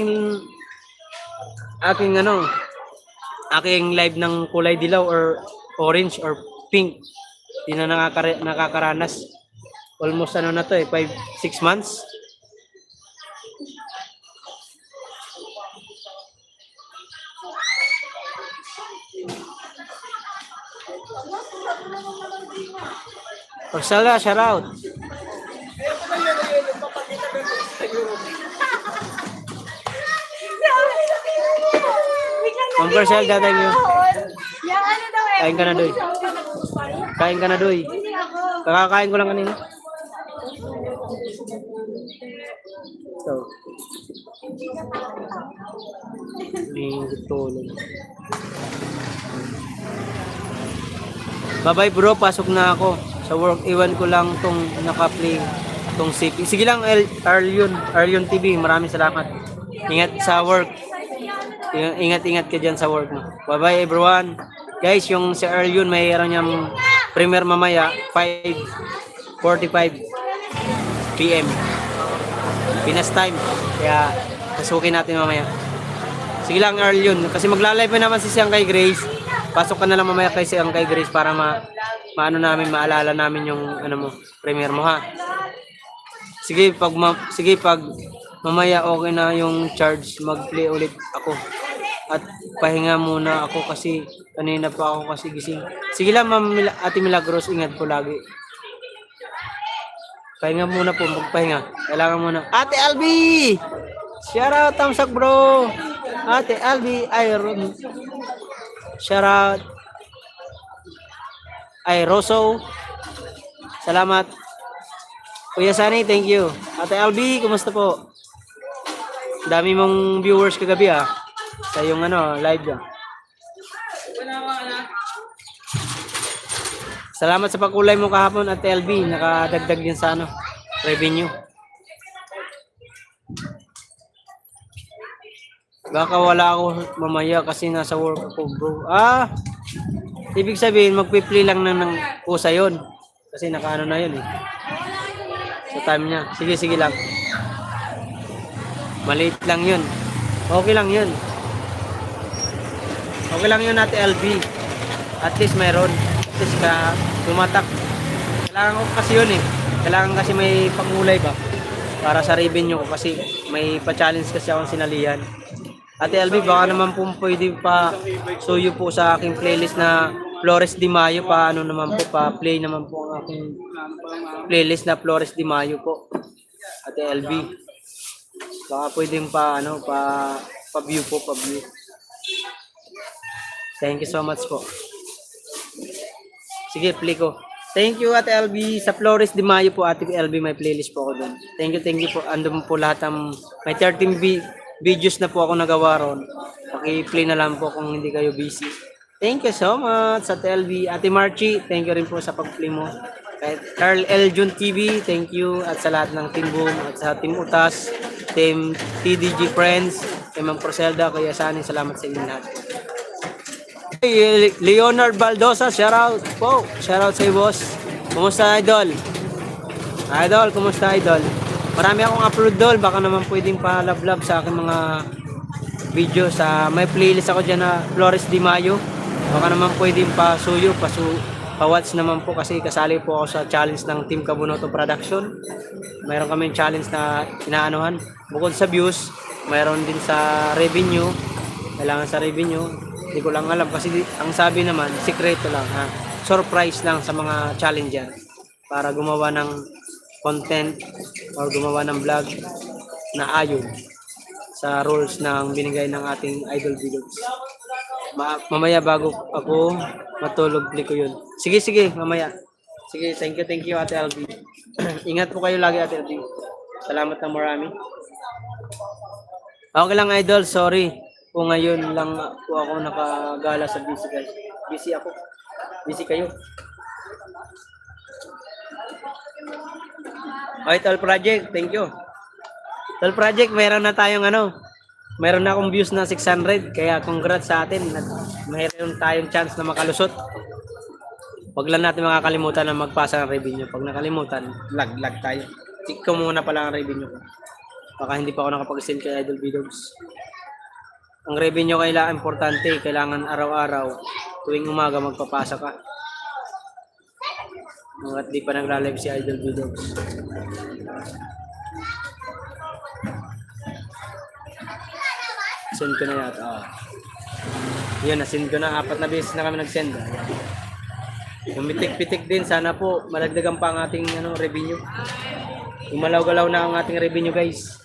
aking live ng kulay dilaw or orange or pink. Di na nakakaranas. Almost na to 5-6 months. Orsala, shout out. Ma'am Marcel, datay niyo. Kain ka na, Doy. Kain ka na, Doy. Kakakain ko lang kanina. So. May tulog. Bye-bye bro, pasok na ako sa work. Iwan ko lang tong naka-play tong CP. Sige lang, Arlion TV. Maraming salamat. Ingat sa work. Ingat-ingat ka dyan sa work mo. Bye-bye everyone. Guys, yung si Arlion, mayroon niyang premiere mamaya, 5:45 PM. Pinas time. Kaya, pasukin natin mamaya. Sige lang, Arlion. Kasi magla-live pa naman si Siyang kay Grace. Pasok ka na lang mamaya kay Siyang kay Grace para maano namin, maalala namin yung ano mo, premiere mo ha. Sige, pag mamaya okay na yung charge, mag-play ulit ako. At pahinga muna ako kasi kanina pa ako kasi gising. Sige lang, Ate Milagros, ingat po lagi. Pahinga muna po, magpahinga. Kailangan muna. Ate Albi! Shout out, thumbs up bro! Ate Albi, Iron. Shout out. Ay, Rosso. Salamat. Kuya Sani, thank you. Ate Albi, kumusta po? Dami mong viewers kagabi sa yung live dyan. Salamat sa pagkulay mo kahapon, Ate LB. Nakadagdag din sa revenue. Baka wala ako mamaya kasi nasa work ako, bro. Ibig sabihin, magpi-play lang ng kusa yun. Kasi nakaano na yun eh. Sa time niya. Sige lang. Maliit lang yun. Okay lang yun. Okay lang yun, Ate LB. At least mayroon. At least tumatak. Kailangan ko kasi yun eh. Kailangan kasi may pangulay ba para sa revenue ko kasi may pa-challenge kasi akong sinalihan. Ate LB, baka naman po pwede pa suyo po sa aking playlist na Flores de Mayo pa naman po, pa-play naman po ang aking playlist na Flores de Mayo po. Ate LB. Baka pwedeng pa-view po, pa-view. Thank you so much po. Sige, play ko. Thank you, Ate LB. Sa Flores de Mayo po, Ate LB, may playlist po ako doon. Thank you po. Andun po lahat may 13 videos na po ako nagawa ron. Paki-play na lang po kung hindi kayo busy. Thank you so much, Ate LB. Ate Marchi, thank you rin po sa pag-play mo. Kahit Carl L. Jun TV, thank you. At sa lahat ng Team Boom, at sa Team Utas, Team TDG Friends, kay Ma'am Proselda, kay Asani, salamat sa inyo lahat. Hey, Leonard Baldosa, shout out po. Shout out sa iyo, boss. Kumusta, Idol? Idol, kumusta, Idol? Marami akong upload doon. Baka naman pwedeng pa-love sa aking mga video. May playlist ako dyan na Flores de Mayo. Baka naman pwedeng pa-suyo, pa-watch naman po kasi kasali po ako sa challenge ng Team Kabunoto Production. Mayroon kaming challenge na inaanuhan. Bukod sa views, mayroon din sa revenue. Kailangan sa revenue. Hindi ko lang alam kasi ang sabi naman, sikreto lang ha. Surprise lang sa mga challenger para gumawa ng content or gumawa ng vlog na ayon sa rules ng binigay ng ating idol videos. Mamaya bago ako matulog, play ko yun. Sige, mamaya. Sige, thank you, Ate Albi. Ingat po kayo lagi, Ate Albi. Salamat na marami. Okay lang, Idol. Sorry. Kung ngayon lang po ako nakagala sa busy, guys. Busy ako. Busy kayo. Okay, Tol Project. Thank you. Tol Project, meron na tayong meron na akong views na 600. Kaya congrats sa atin. Mayroon tayong chance na makalusot. Huwag lang natin makakalimutan na magpasa ng revenue. Pag nakalimutan, lag tayo. Check ko muna pala ang revenue ko. Baka hindi pa ako nakapag-send kay Idol Videos. Ang revenue kailangan importante. Kailangan araw-araw. Tuwing umaga magpapasa ka. At di pa nagla-live si Idol Videos. Send ko na yata. Yun, na-send ko na. 4 na beses na kami nag-send. Pumitik-pitik din. Sana po malagdagan pa ang ating revenue. Umalaw-galaw na ang ating revenue, guys.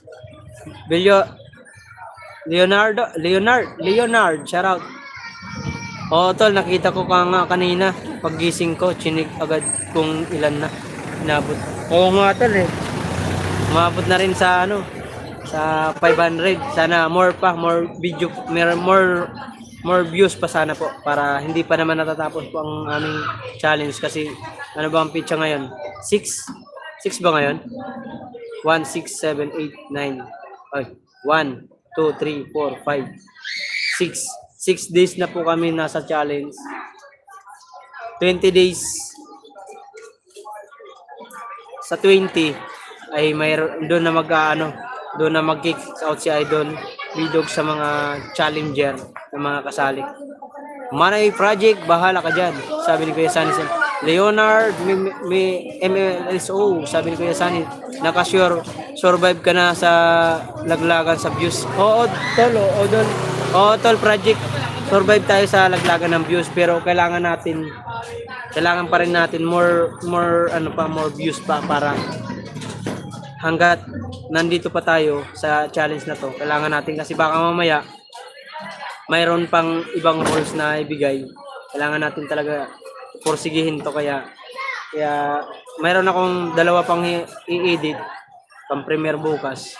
Leonard, shout out. Tol, nakita ko kanina. Paggising ko, chinik agad kung ilan na inabot. Nga, tol eh. Umabot na rin sa sa 500. Sana more video, more more views pa sana po para hindi pa naman natatapos po ang aming challenge kasi ano ba ang pitcha ngayon? 6 ba ngayon? 1, 6, 7, 8, 9. Ay, 1, 2, 3, 4, 5, 6. 6 days na po kami nasa challenge. 20 days. Sa 20 ay mayroon doon na doon na mag-kick out si Idol Bidog sa mga challenger ng mga kasali. Manay Project, bahala ka dyan. Sabi ni Kuya Sunny. Leonard, may MLSO. Sabi ni Kuya Sunny, nakasure, survive ka na sa laglagan sa views. Oo, tol, doon. Oo, tol, project. Survive tayo sa laglagan ng views pero kailangan pa rin natin more views pa para hanggat nandito pa tayo sa challenge na to. Kailangan natin kasi baka mamaya mayroon pang ibang rules na ibigay. Kailangan natin talaga porsigihin to kaya mayroon akong dalawa pang i-edit pang premiere bukas.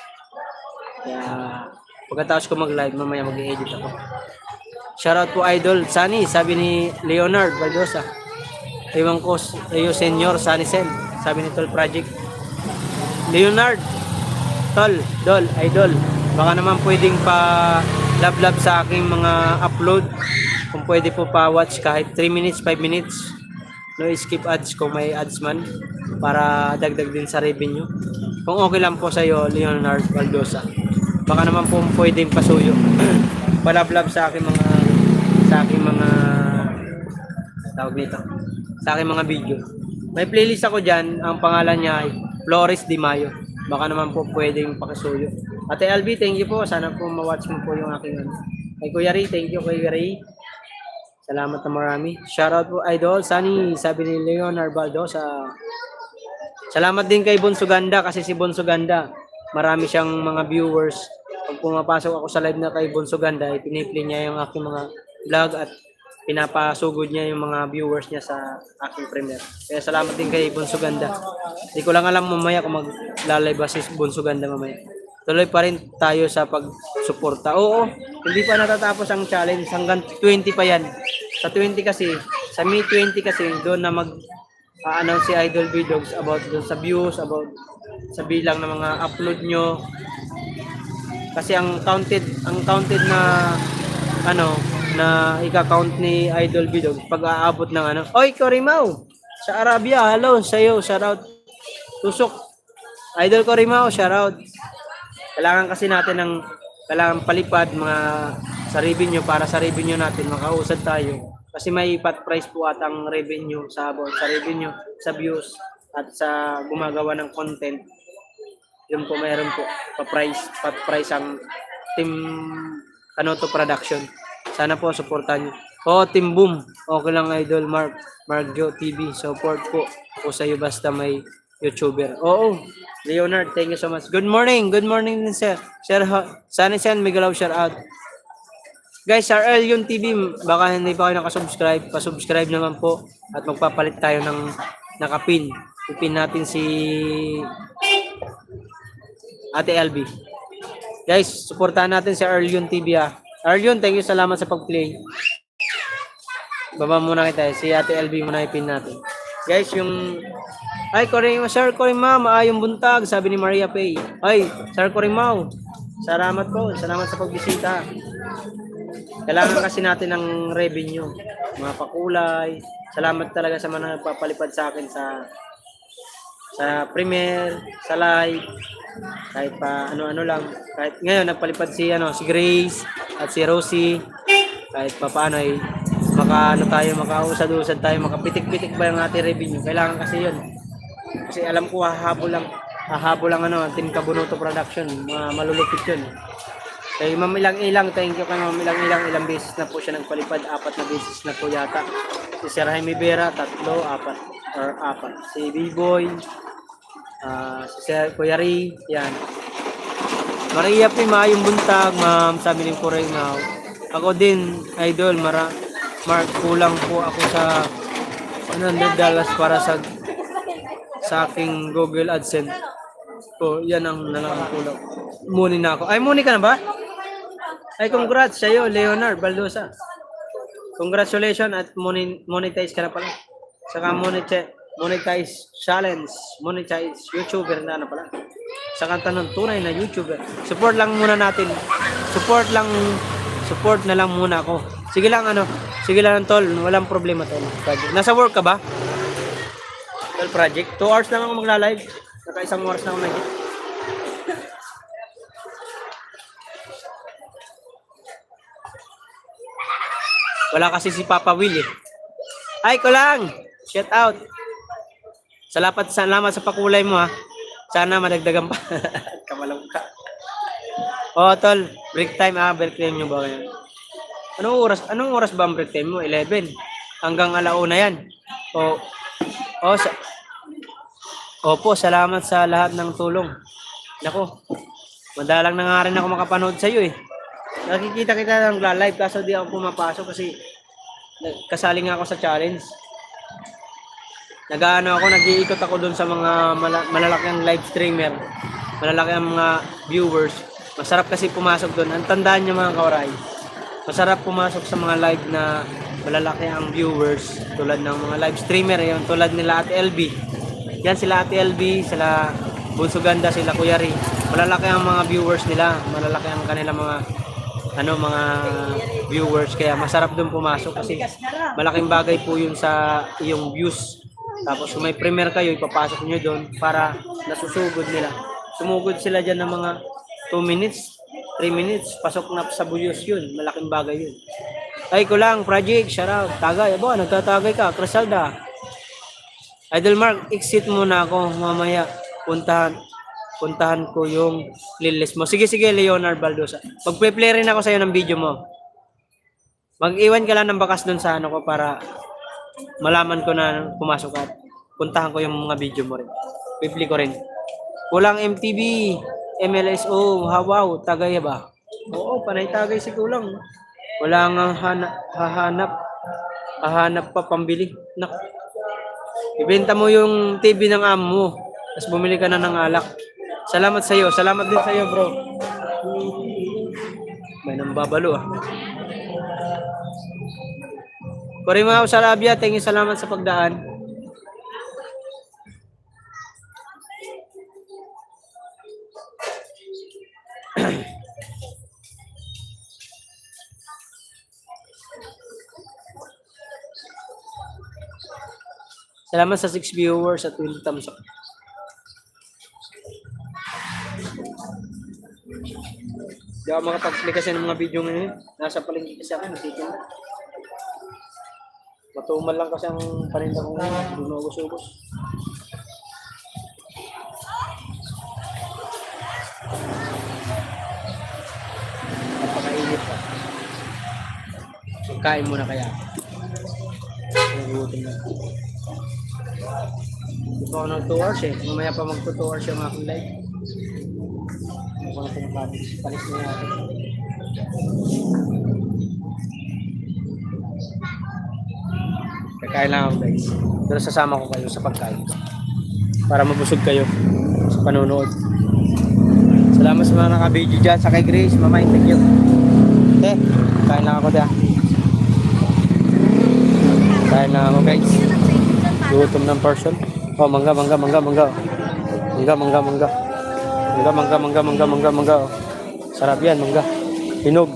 Kaya pagkatapos ko mag-live mamaya mag-i-edit ako. Shoutout po Idol Sunny, sabi ni Leonard Valdosa. Ewan ko sa'yo Senyor Sunny Sen, sabi ni Tol Project. Leonard, Tol, Dol, Idol, baka naman pwedeng pa love sa aking mga upload. Kung pwede po pa watch kahit 3 minutes, 5 minutes. No skip ads kung may ads man para dagdag din sa revenue. Kung okay lang po sa iyo, Leonard Valdosa. Baka naman po pwedeng pasuyo. Pa-love sa aking mga tawag nito. Sa aking mga video. May playlist ako diyan, ang pangalan niya ay Flores de Mayo. Baka naman po pwedeng pakisuyo. Ate LB, thank you po. Sana po ma-watch mo po yung aking Kay Kuya Ray, thank you Kuya Ray. Salamat na marami. Shoutout po Idol Sunny, sabi ni Leonard Baldosa. Salamat din kay Bonsuganda kasi si Bonsuganda, marami siyang mga viewers. Pag pumapasok ako sa live na kay Bonsuganda, piniplay niya yung aking mga vlog at pinapasugod niya yung mga viewers niya sa aking premiere. Kaya salamat din kay Bonsuganda. Hindi ko lang alam mamaya kung mag-live ba si Bonsuganda mamaya. Tuloy pa rin tayo sa pagsuporta. Oo, hindi pa natatapos ang challenge. Hanggang 20 pa yan. Sa 20 kasi, sa May 20 kasi, doon na mag-announce si Idol Vidogs about doon sa views, about sa bilang ng mga upload nyo. Kasi ang counted na na ika-count ni Idol Vidogs pag aabot ng Oy, Corimao! Sa Arabia, hello sa'yo, shoutout. Tusok. Idol Corimao, shoutout. Kailangan kasi natin kailangan palipad mga sa revenue para sa revenue natin makausad tayo. Kasi may pat price po at ang revenue sa revenue, sa views at sa gumagawa ng content. Yun po mayroon po pat price ang team Kanoto Production. Sana po suportahan niyo. Team Boom. Okay lang Idol Mark Jo TV. Support po sa iyo basta may YouTuber. Oo. Leonard, thank you so much. Good morning din sir. Sana may galaw shout out. Guys, RL yung TV, baka hindi pa kayo nakasubscribe, pa-subscribe naman po at magpapalit tayo ng nakapin. Ipin natin si Ate LB. Guys, suportahan natin si Arlion TV Arlion, thank you, salamat sa pag-play. Baba muna kita, si Ate LB muna ipin natin. Guys, yung Sir Corimao, maayong buntag, sabi ni Maria Pay. Ay, Sir Corimao, salamat po, salamat sa pagbisita. Kailangan kasi natin ng revenue, mga pakulay. Salamat talaga sa mga nagpapalipad sa akin sa premiere, sa live, kahit pa ano-ano lang. Kahit ngayon nagpalipad si Grace at si Rosie, kahit pa paano ay makausad-usad tayo, makapitik-pitik ba yung ating revenue. Kailangan kasi yun. Kasi alam ko hahabol lang Team Kabunoto Production, malulupit yun. Kay Ma'am Ilang, thank you kay Ma'am ilang beses na po siya nagpalipad, 4 na beses na po yata. Si Sir Jaime Vera, 3, 4. Si B-Boy, si Sir Kuya Ray, yan. Maria P, maayong buntag, ma'am, sabi ni Corimao. Ako din, Idol, Mark, kulang po ako sa $100 para sa aking Google AdSense. Yan ang kulang. Muni na ako. Ay, muni ka na ba? Ay, congrats sa'yo, Leonard Baldosa. Congratulations at monetize ka na pala. Saka monetize challenge, monetize YouTuber na pala. Sa kanta ng tunay na YouTuber. Support lang muna natin. Support na lang muna ako. Sige lang sige lang tol, walang problema tol. Project. Nasa work ka ba? Tol project. 2 hours lang ako magla-live. Naka 1 oras na ako nag Wala kasi si Papa Will eh. Ay, ko lang. Shout out. Salamat sa pakulay mo ha. Sana madagdagan pa. Kamalang ka. Oh, tol. Break time break time nyo ba ngayon? Anong oras ba ang break time mo? 11. Hanggang 1:00 yan. Opo, salamat sa lahat ng tulong. Nako. Madalang na nga rin ako makapanood sa iyo eh. Nakikita kita ng live kaso di ako pumapasok kasi kasali nga ako sa challenge. Nag-iikot ako doon sa mga malalaking live streamer, malalaking mga viewers. Masarap kasi pumasok doon. Ang tandaan niyo mga kauray, masarap pumasok sa mga live na malalaki ang viewers tulad ng mga live streamer yung tulad nila Ate LB. Yan sila Ate LB, sila Bunso Ganda, sila Kuya Ri. Malalaki ang mga viewers nila, malalaki ang kanilang mga viewers, kaya masarap doon pumasok kasi malaking bagay po yun sa iyong views. Tapos kung may premiere kayo, ipapasok nyo doon para nasusugod nila. Sumugod sila dyan ng mga 2 minutes, 3 minutes, pasok na sa views yun. Malaking bagay yun. Ay ko lang, project, shout out. Tagay, abo, nagtatagay ka, Crisalda. Idol Mark, exit muna ako. Mamaya, puntahan ko yung playlist mo. Sige, Leonard Baldosa. Magpe-play rin ako sa'yo ng video mo. Mag-iwan ka lang ng bakas doon sa ko para malaman ko na pumasok at puntahan ko yung mga video mo rin. Pipli ko rin. Kulang MTV, MLSO, wow, tagay ba? Oo, panay tagay si Kulang. Wala nga hahanap pa pambili. Nak. Ibenta mo yung TV ng amo mo. Tapos bumili ka na ng alak. Salamat sa iyo. Salamat din sa iyo, bro. May nambabalo Korimao Sarabia, thank you, salamat sa pagdaan. Salamat sa 6 viewers at 20 thumbs up. Hindi ako makapag-play kasi ng mga video ngayon. Nasa palengke kasi ako, nasitin na. Matumal lang kasi ang paninda ko ngayon. Dunugos-ugos. Napakainit pa. Kain muna kaya. Nagugutom na. Hindi pa ako ng 2 hours eh. Mamaya pa mag 2 hours yung aking live. Ano ko na pinapanis. Panis na natin. Kakain lang ako guys. Pero sasama ko kayo sa pagkain. Para mabusog kayo sa panonood. Salamat sa mga naka-video dyan. Sa kay Grace, Mamay, thank you. Kain lang ako dyan. Kain lang ako guys. Gutom ng person. Oh, mangga. Mangga. Sarap yan, mangga. Hinog.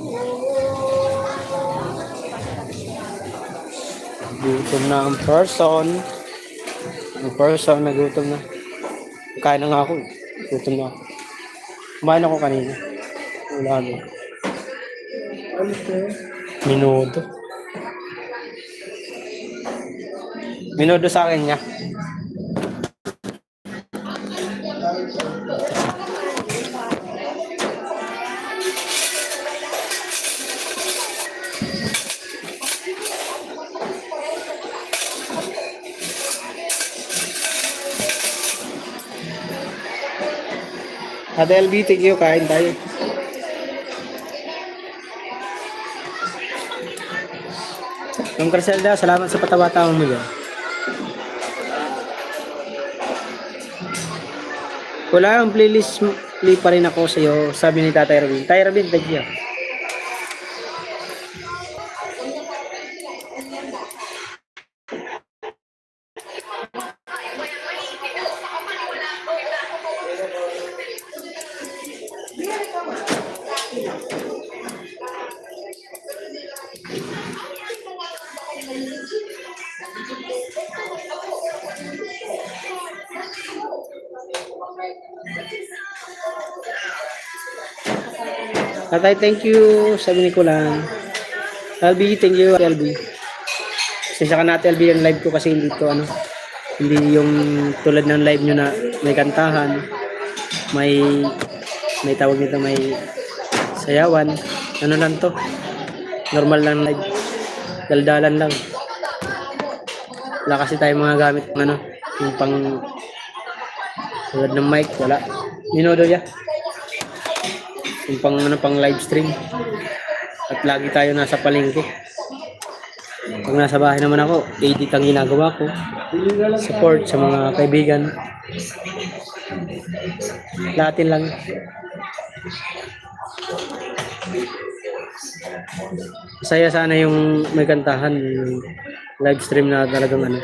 Gutom na ang person. Nagutom na. Kain na nga ako. Gutom na ako. Kumain ako kanina. Wala mo. Minuto sa akin niya. Ate LB, thank you. Kain tayo. Yung Criselda, salamat sa patawa-tawang mo dyan. Wala ang playlist, play pa rin ako sa iyo, sabi ni Tatay Robin. Tatay Robin, thank you. Tatay, thank you. Sabi ni Kulan. LB, thank you, LB. Sensya ka natin, LB, yung live ko kasi hindi to, ano, hindi yung tulad ng live nyo na may kantahan, may tawag nito, may sayawan. Ano lang to? Normal lang live. Daldalan lang. Wala kasi tayo mga gamit ng ano, yung pang tulad ng mic, wala. Ninodo ya. Yung pang ano, pang live stream. At lagi tayo nasa palengke. Pag nasa bahay naman ako, edit ang ginagawa ko. Support sa mga kaibigan. Latin lang. Saya sana yung may kantahan, yung live stream na talagang ano.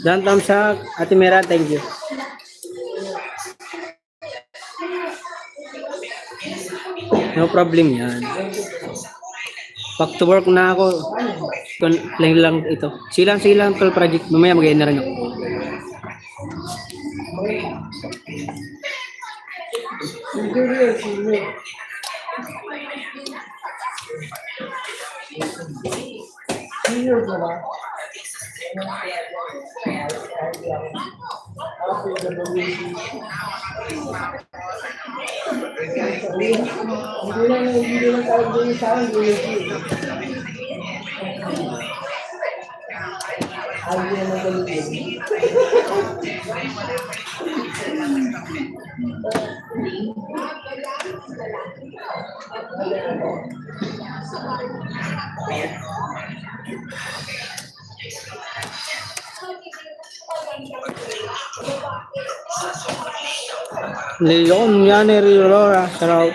Dan thumbs up, Ate Mera, thank you. No problem yan. Back to work na ako. Lang ito. Silang tol project. Mamaya mag-end na rin ako. Leon, Yaneri, Aurora, sarap.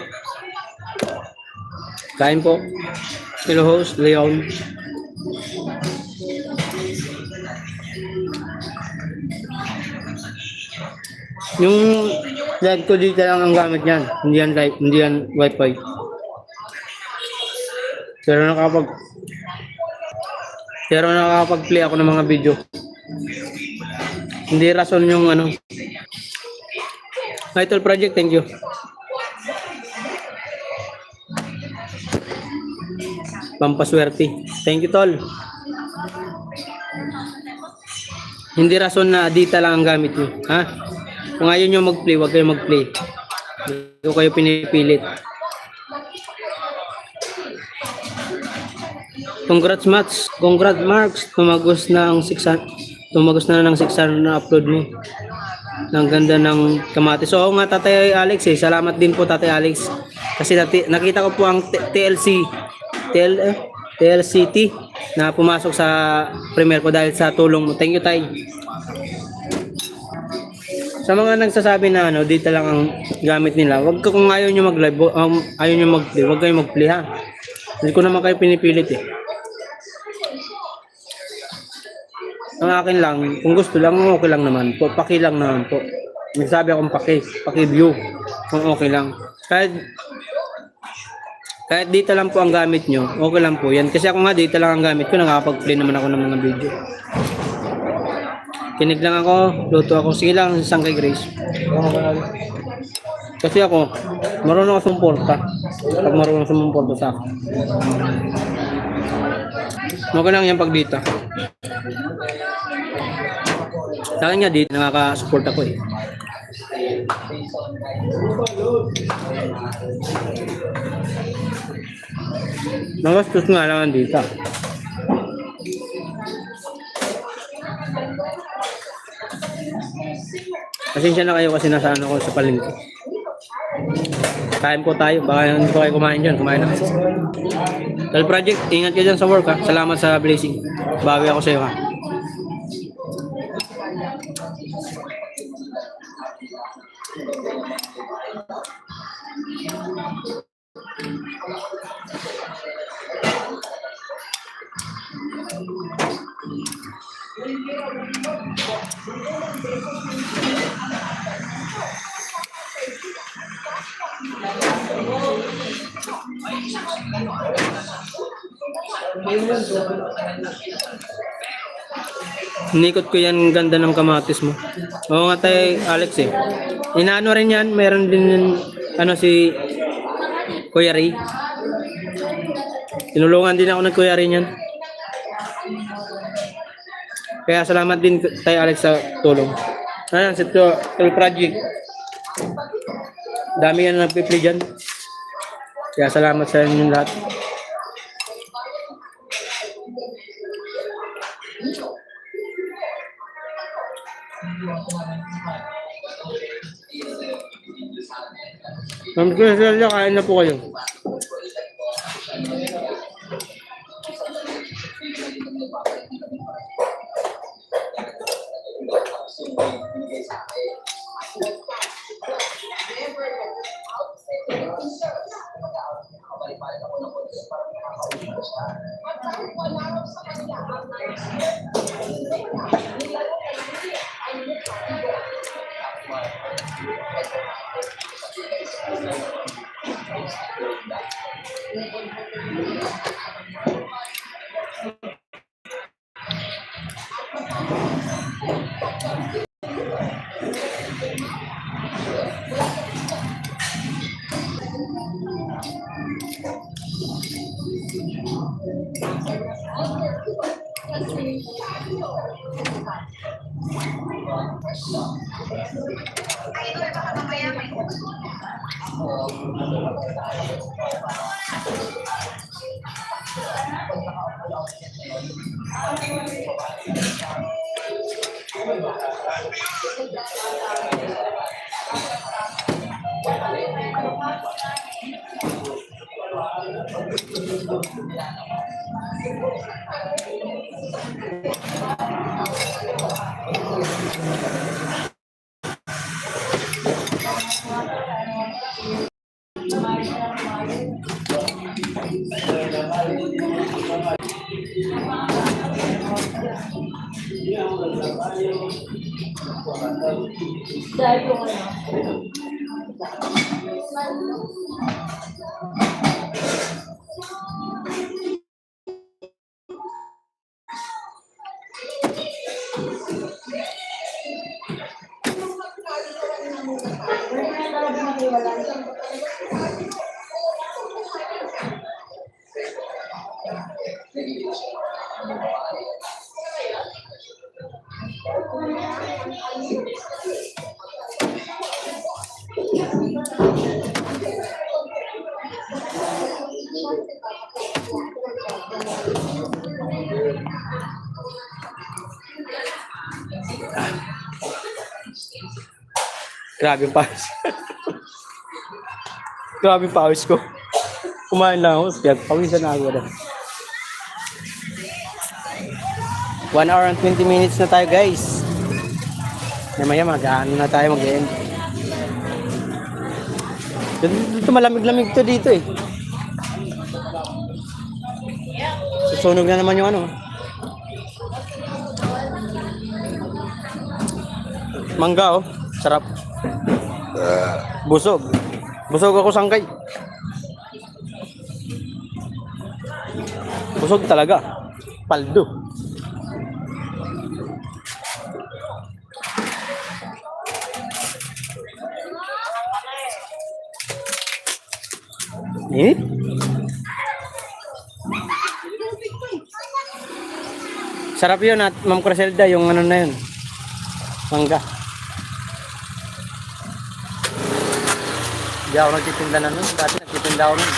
Kain po. Hello host, Leon. Yung live ko dito lang ang gamit niyan. Hindi yan live, hindi yan wifi. Pero nakakapag-play ako ng mga video. Hindi rason yung ano. Title project, thank you. Pampaswerte. Thank you, tol. Hindi rason na data lang ang gamit nyo. Ha? Kung ayaw nyo mag-play, huwag kayo mag-play. Hindi ko kayo pinipilit. Congrats, Mats. Congrats, Marks. Tumagos na ng 600 na upload mo. Ang ganda ng kamatis. So, nga, Tatay Alex, salamat din po, Tatay Alex. Kasi nakita ko po ang TLCT na pumasok sa premiere ko dahil sa tulong mo. Thank you, Tay. Sa mga nagsasabi na dito lang ang gamit nila, wag ka kung ayaw nyo mag-live, ayaw nyo mag-play, wag kayo mag-play ha. Hindi ko naman kayo pinipilit eh. Ang akin lang, kung gusto lang, okay lang naman po. Paki lang naman po. Nagsabi akong paki-view kung okay lang. Kahit data lang po ang gamit nyo, okay lang po yan. Kasi ako nga data lang ang gamit ko, nakakapag-play naman ako ng mga video. Kinig lang ako, luto ako. Sige lang, isang kay Grace. Kasi ako, marunong ako sumporta. Pag marunong sumporta sa akin. Okay lang yan pag data. Sa akin nga dito, nakaka-support ako eh. Nagastos nga lang ang data. Pasensya na kayo kasi nasa ano ko sa palengke. Kain po tayo. Baka hindi po kayo kumain dyan. Kumain na kayo. Tal Project, ingat kayo dyan sa work ha. Salamat sa blessing. Bawi ako sa iyo ha. Inikot ko yan, ganda ng kamatis mo. Oo nga tayo, Alex eh. Inaano rin yan, meron din ano si Kuya Ray. Tinulungan din ako ng Kuya Ray yan. Kaya salamat din tayo Alex sa tulong. Ayan, si Tal Project. Dami yan nagpiplay dyan. Kaya salamat sa inyo lahat. Ma'am Griselda, kain na po kayo. Grabe pa. Grabe pawis ko. Kumain lang ako. Kaya pawisan na ako. 1 hour and 20 minutes na tayo guys. Maya mag-ano na tayo mag-end. Dito malamig-lamig to dito eh. Susunog na naman yung ano. Mangga oh. Sarap. Busog. Busog ako sangkay. Busog talaga. Paldo. Eh? Sarap yun at Ma'am Criselda, yung ano na yun. Mangga. Hindi ako nagtitinda na nun. Dati nagtitinda ako nun.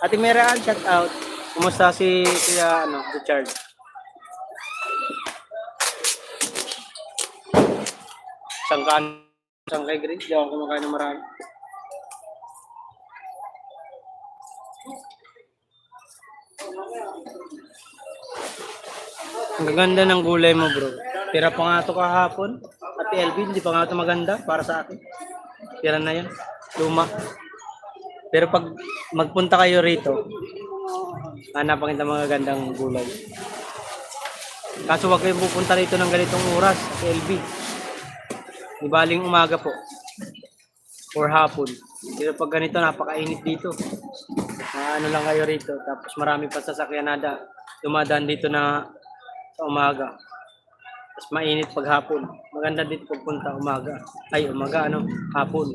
Ate Meraan, shout out. Kumusta si Kuya Richard? Sangkay Grace, di ako kumakain ng marami. Ang gaganda ng gulay mo, bro. Tira pa nga ito kahapon. Ate Elvin, hindi pa nga ito maganda para sa akin. Tira na yan. Luma. Pero pag magpunta kayo rito, hanapan kita mga gandang gulay. Kaso wag kayong pupunta rito ng ganitong oras, Ate LB. Di baling umaga po. Or hapon. Pero pag ganito, napakainit dito. Ano lang kayo rito. Tapos marami pa sasakyan na dumadaan dito na sa umaga. Tapos mainit pag hapon. Maganda dito pagpunta umaga. Ay, umaga, hapon.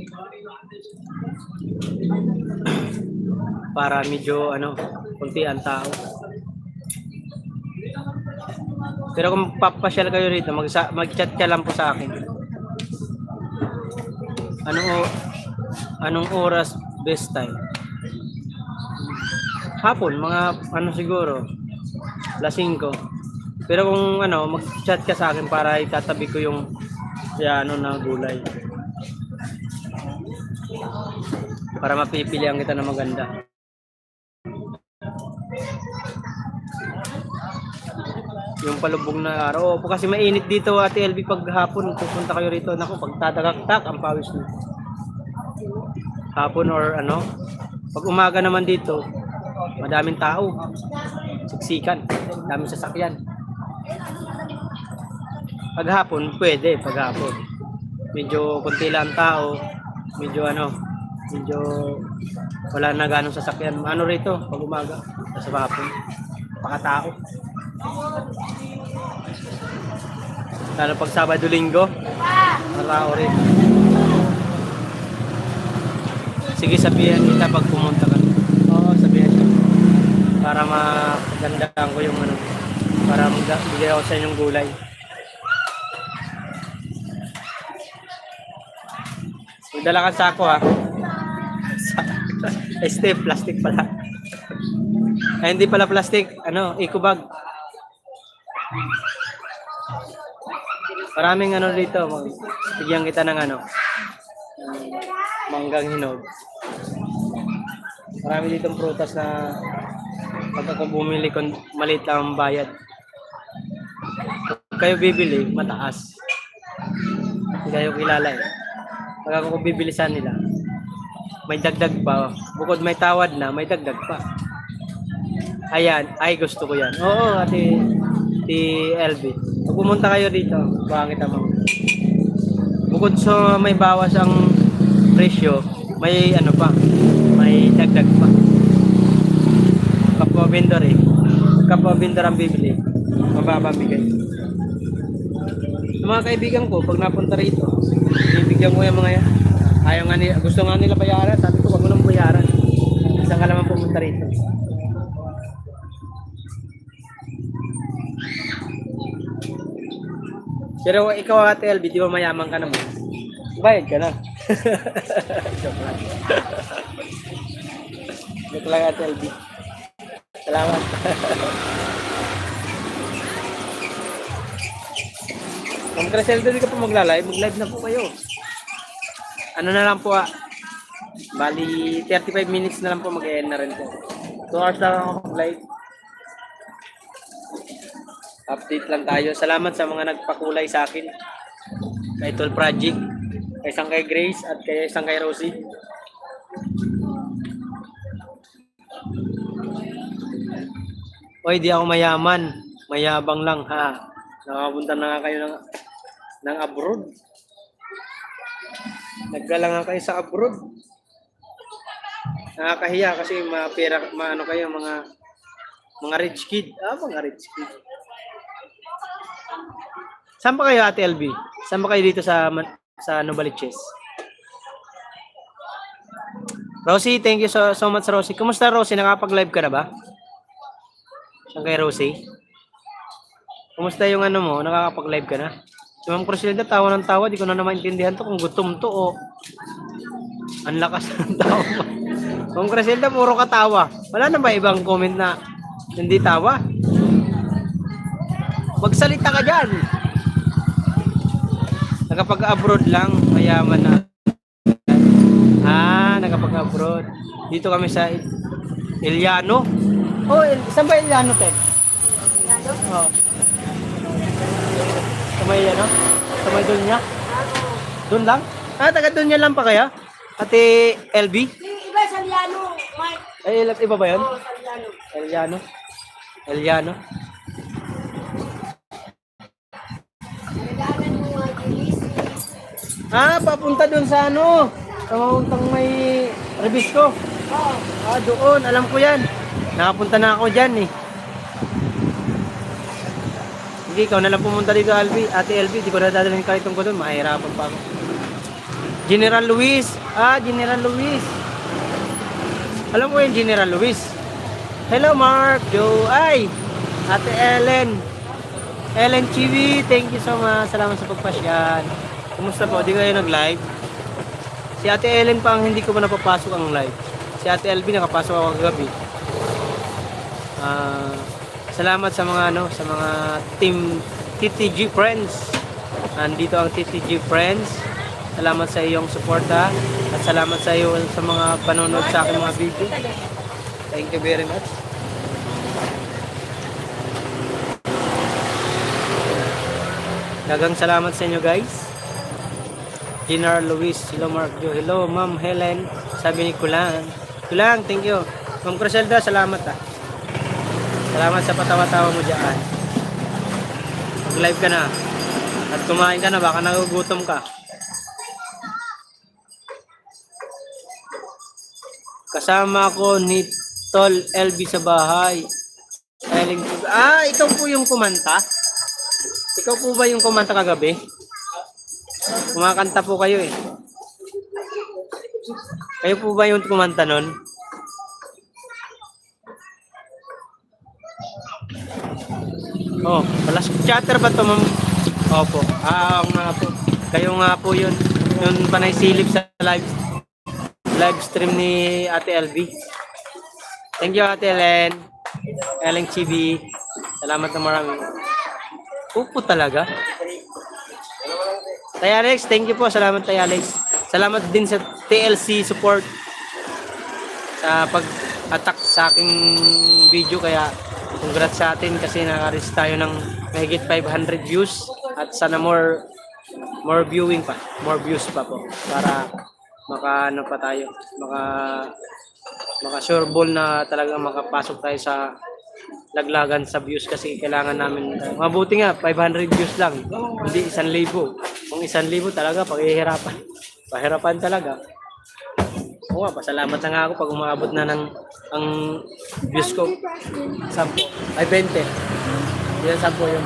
Para medyo, kunti ang tao. Pero kung papasyal kayo rito, mag-chat ka lang po sa akin. Anong oras best time? Hapon, mga siguro, 5:00. Pero kung mag-chat ka sa akin para itatabi ko yung na gulay. Para mapipilian kita na maganda. Yung palubog na araw. Opo, kasi mainit dito, Ate LB, pag hapon pupunta kayo rito. Naku, pag tatagaktak ang pawis mo. Hapon or pag umaga naman dito, madaming tao. Siksikan, daming sasakyan. Pag hapon, pwede, pag hapon. Medyo kunti lang tao, medyo medyo wala na ganong sasakyan. Rito, pag umaga, sa hapon, pakatao. Lalo pag Sabado Linggo, matao rin. Sige, sabihan kita pag pumunta ka. Oo, sabihan ka. Para magandaan ko yung para magbigay ako sa inyong gulay. Magdala ka sako, ha. Steve, plastic pala. Ay, hindi pala plastic, eco bag. Maraming dito, bigyan kita ng manggang hinog. Marami ditong prutas na pag ako bumili, maliit lang ang bayad. Pag kayo bibili, mataas. Hindi kayo kilala eh. Pag ako bibili sa nila, may dagdag pa. Bukod may tawad na, may dagdag pa. Ayan, ay gusto ko yan. Oo, Ate LB. Pag pumunta kayo dito, bakit mo? Bukod sa may bawas ang presyo, may pa, may dagdag pa. Kapwa vendor Kapwa vendor ang bibili, mababa bigay. Yung mga kaibigan ko, pag napunta rito, bibigyan ko yung mga yan. Ayaw nga nila, gusto nga nila bayaran. Sabi ko, wag mo nang bayaran. Isang ka naman pumunta rito. Pero ikaw, Ate LB, di ba mayaman ka naman? Bayad ka na. Joke lang. Joke lang, Ate LB. Salamat. Ma'am Criselda, di ka po magla-live? Mag-live na po kayo. Na lang po, bali 35 minutes na lang po, mag-end na rin po. 2 hours lang ako mag-live. Update lang tayo. Salamat sa mga nagpakulay sa akin. Kay Tol Project, kay Sangkay Grace, at kay Sangkay Rosie. Oy, di ako mayaman. Mayabang lang, ha. Nakapunta na nga kayo ng abroad. Naggalangan kayo sa abroad. Nakakahiya kasi mapera, maano kayo, mga rich kid. Mga rich kid. Saan ba kayo, Ate LB? Saan ba kayo dito sa Novaliches? Rosie, thank you so much, Rosie. Kumusta, Rosie? Nakapag-live ka na ba? Saan kay Rosie? Kumusta yung ano mo? Nakakapag-live ka na? Si Ma'am Criselda, tawa ng tawa. Di ko na naman intindihan to kung gutom to o ang lakas ng tawa. Ma'am Criselda, puro katawa. Wala na ba ibang comment na hindi tawa? Magsalita ka dyan. Nakapag-abroad lang, mayaman na. Nakapag-abroad. Dito kami sa Eliano. Saan ba Eliano, te? Oh. Sa may Eliano? Sa may Dunya? Doon lang? Taga Dunya lang pa kaya? Ate LB? Iba sa Liano, Mark. Ay, iba ba yun? Oo, sa Liano. Eliano? Eliano? Nagalan mo mga gilis. Papunta doon sa ano? Sa mauntang may Rebisco. Oo. Doon. Alam ko yan. Nakapunta na ako dyan eh. Hindi, ikaw na lang pumunta dito, Albi. Ate LB, di ko na dadalhin kahit tungkol doon. Mahirapan pa ako. General Luis. General Luis. Alam mo yung General Luis. Hello, Mark. Joe. Ate Ellen. Ellen Chibi, thank you so much. Salamat sa pagpasyal. Kumusta po? Di kayo nag-live? Si Ate Ellen pa ang hindi ko pa napapasok ang live. Si Ate LB nakapasok ako kagabi. Salamat sa mga sa mga team TTG Friends. Nandito ang TTG Friends. Salamat sa iyong suporta at salamat sa iyo sa mga panonood sa aking mga video. Thank you very much. Dagang salamat sa inyo, guys. General Luis, hello Mark Jo, hello Ma'am Helen, sabi ni Kulang, thank you. Ma'am Criselda, salamat Salamat sa patawa-tawa mo dyan. Mag-live ka na. At kumain ka na, baka nagugutom ka. Kasama ko ni Tol LB sa bahay. Ikaw po yung kumanta? Ikaw po ba yung kumanta kagabi? Kumakanta po kayo eh. Kayo po ba yung kumanta nun? Last chatter ba ito, ma'am? Opo. Nga po. Kayo nga po yun. Yung panay silip sa live stream ni Ate LB. Thank you, Ate Ellen. Ellen Chibi. Salamat na marami. Upo talaga. Tay Alex, thank you po. Salamat Tay Alex. Salamat din sa TLC support sa pag-attack sa aking video. Kaya congrats sa atin kasi nakaris tayo ng mahigit 500 views at sana more viewing pa, more views pa po para maka sure ball na talagang makapasok tayo sa laglagan sa views kasi kailangan namin mabuti nga 500 views lang, hindi 1,000. Kung 1,000 talaga pahirapan talaga. Pasalamat na nga ako pag umabot na ng ang views ko 10 ay 20. Yan 10 yun.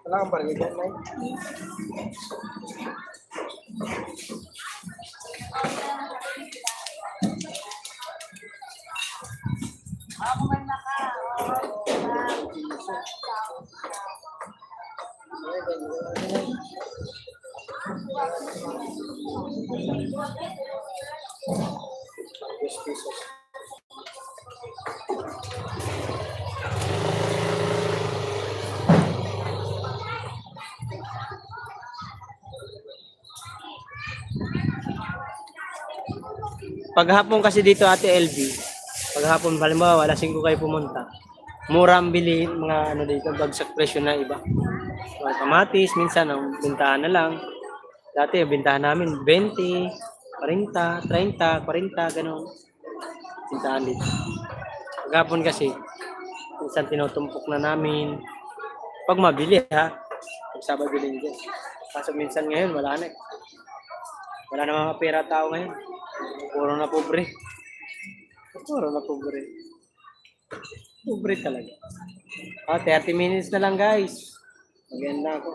Wala kang barangay dyan, Nay? Paghapon kasi dito Ate LB, paghapon halimbawa alas 5 kayo pumunta, mura ang bilihin mga dito, bagsak presyo na iba. Mga kamatis, minsan ang bintahan na lang. Dati ang bintahan namin 20, 40, 30, 40, ganun. Bintahan dito. Paghapon kasi, minsan tinutumpok na namin. Pag mabili Sabado Linggo. Kaso minsan ngayon, wala na eh. Wala na mga pera tao ngayon. Puro na pobre. Puro na pobre. Pobre talaga. 30 minutes na lang guys. Maganda ako.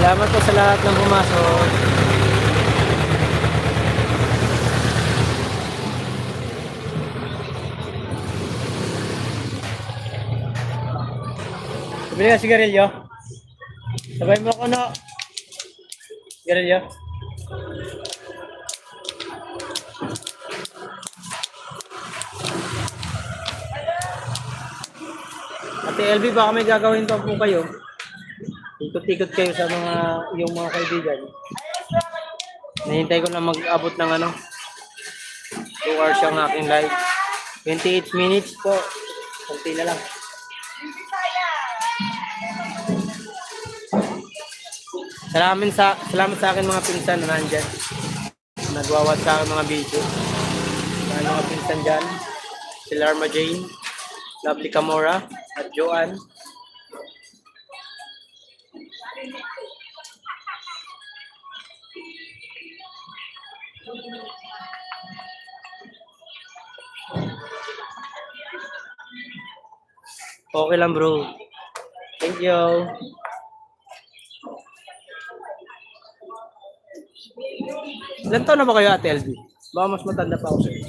Salamat po sa lahat ng pumasok. Bili ka sigarilyo? Sabay mo ako no. Sigarilyo? Ate LB, baka may gagawin pa po kayo. Ikot-ikot kayo sa yung mga kaibigan. Nahintay ko na mag-abot ng 2 hours yung aking live. 28 minutes po. Kunti na lang. Salamat sa akin mga pinsan na nandyan. Nagwawat sa akin mga video. Sa mga pinsan dyan. Si Larma Jane, Lovely Camora, at Joanne. Okay lang bro. Thank you. Ilan taon na ba kayo Ate LB? Baka mas matanda pa ako sa'yo.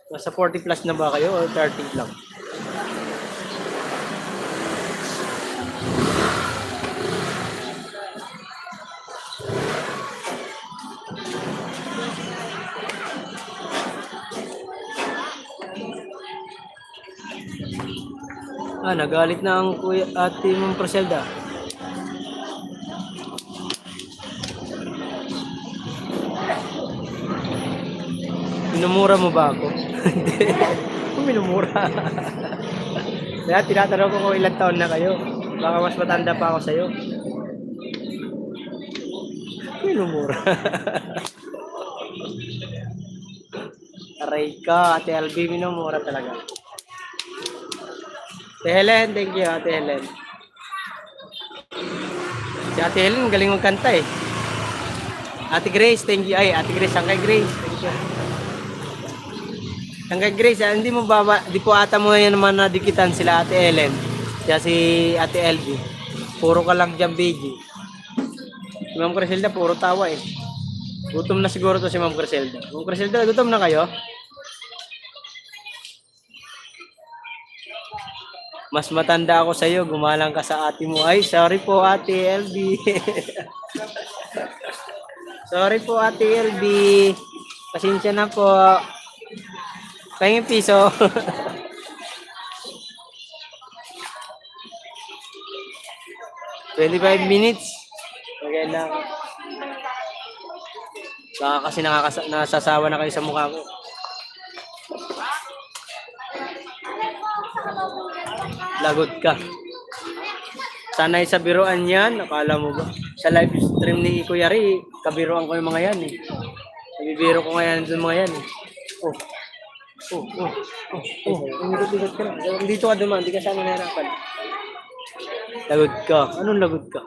Nasa 40 plus na ba kayo o 30 lang? Nagalit na ang kuya ate mong Proselda. Minumura mo ba ako? Hindi. Kung minumura. Kaya tinatanong ko kung ilang taon na kayo. Baka mas matanda pa ako sa'yo. Minumura. Aray ka, Ate LB, minumura talaga. Ate Helen, thank you, Ate Helen. Si Ate Helen, galing magkanta eh. Ate Grace, thank you. Ay, Ate Grace, ang kay Grace. Thank you. Ang kay Grace, hindi mo ba, di po ata mo yan naman nadikitan sila Ate Helen. Kaya si Ate LB. Puro ka lang dyan, baby. Si Ma'am Criselda, puro tawa eh. Gutom na siguro to si Ma'am Criselda. Ma'am Criselda, gutom na kayo? Mas matanda ako sa'yo, gumalang ka sa ate mo. Ay, sorry po Ate LB. Sorry po Ate LB. Pasensya na po. Pahingin piso. $25 minutes. Maganda. Baka kasi nasasawa na kayo sa mukha ko. Lagot ka. Sanay sa biruan yan. Nakala mo ba? Sa live stream ni Kuya Ray, kabiruan ko yung mga yan eh. Nabibiro ko ngayon dun mga yan eh. Ingot-ingot ka na. Dito ka duman, hindi ka sana nahirapan. Lagot ka. Anong lagot ka?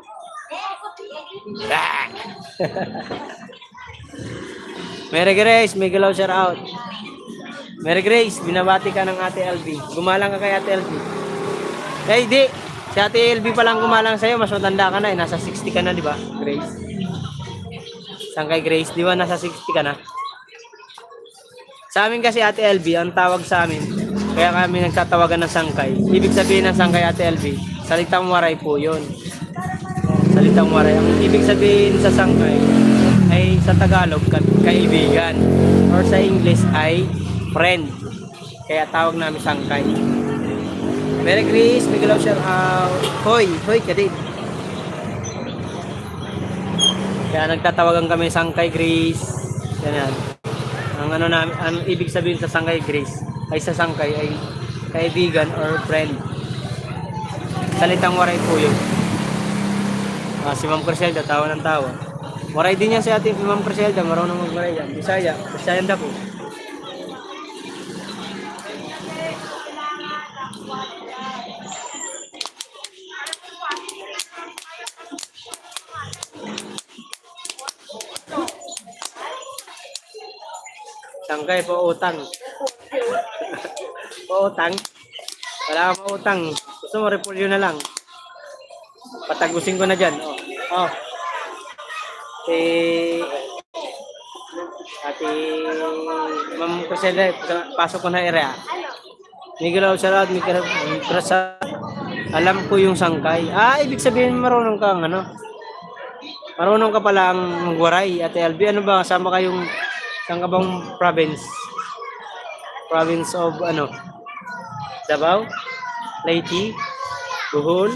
Mary Grace, may galaw shout out. Mary Grace, binabati ka ng Ate LB. Gumalang ka kay Ate LB. Eh, di. Si Ate LB pa lang gumalang sa'yo. Mas matanda ka na eh. Nasa 60 ka na, di ba, Grace? Saan kay Grace? Di ba nasa 60 ka na? Sa amin kasi Ate LB, ang tawag sa amin, kaya kami nagtatawagan ng sangkay. Ibig sabihin ng sangkay Ate LB, salitang waray po yun. Salitang waray. Ang ibig sabihin sa sangkay ay sa Tagalog, kaibigan. Or sa English ay friend. Kaya tawag namin sangkay. Merry Chris, Miguel shout out. Hoy, hoy ka din. Kaya nagtatawagan kami sangkay Grace. Ganyan. Ang ano namin, ang ibig sabihin sa sangkay Grace ay sa sangkay ay kaibigan or friend. Salitang waray po yun. Si Ma'am Criselda, tawa ng tawa. Waray din yan si ate Ma'am Criselda, marunong mag-waray yan. Bisaya, Bisayan na po. Sangkay po utang. Po utang. Wala ka utang. Gusto mo repolyo na lang. Patagusin ko na dyan. Oh. Ate Ma'am Criselda, pasok ko na area. Miguel Sarad, Miguel Prasa. Alam ko yung sangkay. Ibig sabihin marunong kang ano? Marunong ka pala ang magwaray, Ate LB. Ano ba? Kasama kayong saan ka bang province? Province of ano? Davao? Leyte? Bohol?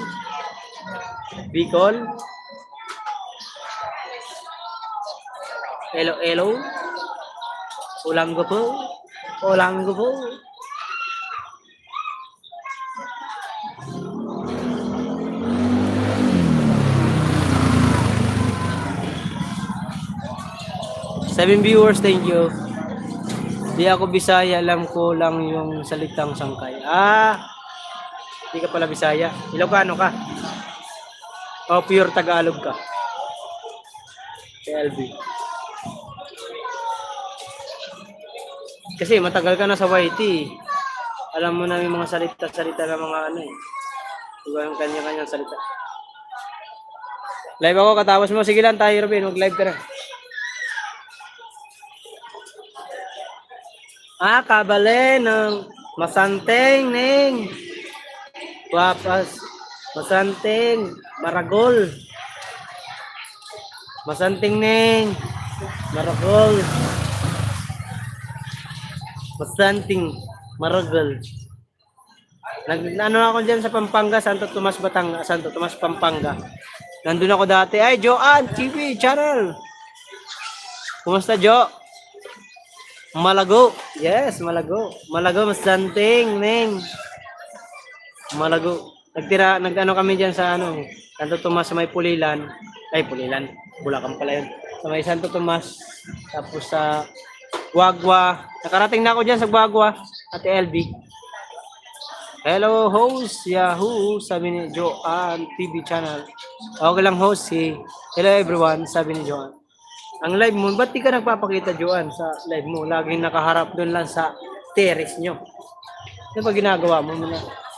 Bicol? Iloilo? Olongapo po? Olongapo po? Seven viewers, thank you. Di ako Bisaya, alam ko lang yung salitang sangkay. Di ka pala Bisaya. Ilocano ka? O pure Tagalog ka? LB. Kasi matagal ka na sa YT. Alam mo na yung mga salita-salita ng mga ano eh. Diba yung kanya-kanyang salita. Live ako, katapos mo. Sige lang tayo, Robin. Mag-live ka na. Kabale ng Masanteng, Ning. Wapas. Masanteng, Maragol. Masanteng, Ning. Maragol. Masanteng, Maragol. Ano ako dyan sa Pampanga, Santo Tomas, Batangas, Santo Tomas, Pampanga. Nandun ako dati. Ay, Joanne TV channel. Kumusta, Jo? Malago. Yes, Malago. Malago, Masanteng, Neng. Malago. Nag-ano kami dyan sa ano, Santo Tomas sa may Pulilan. Ay, Pulilan. Bulacan pala yun. Sa may Santo Tomas. Tapos sa Guagua. Nakarating na ako dyan sa Guagua. Ate LB. Hello, host. Yahoo. Sabi ni Joanne TV channel. Okay lang, host. Hello, everyone. Sabi ni Joanne. Ang live mo, ba't di ka nagpapakita, Joanne, sa live mo? Laging nakaharap doon lang sa terrace nyo. Ano ba ginagawa mo?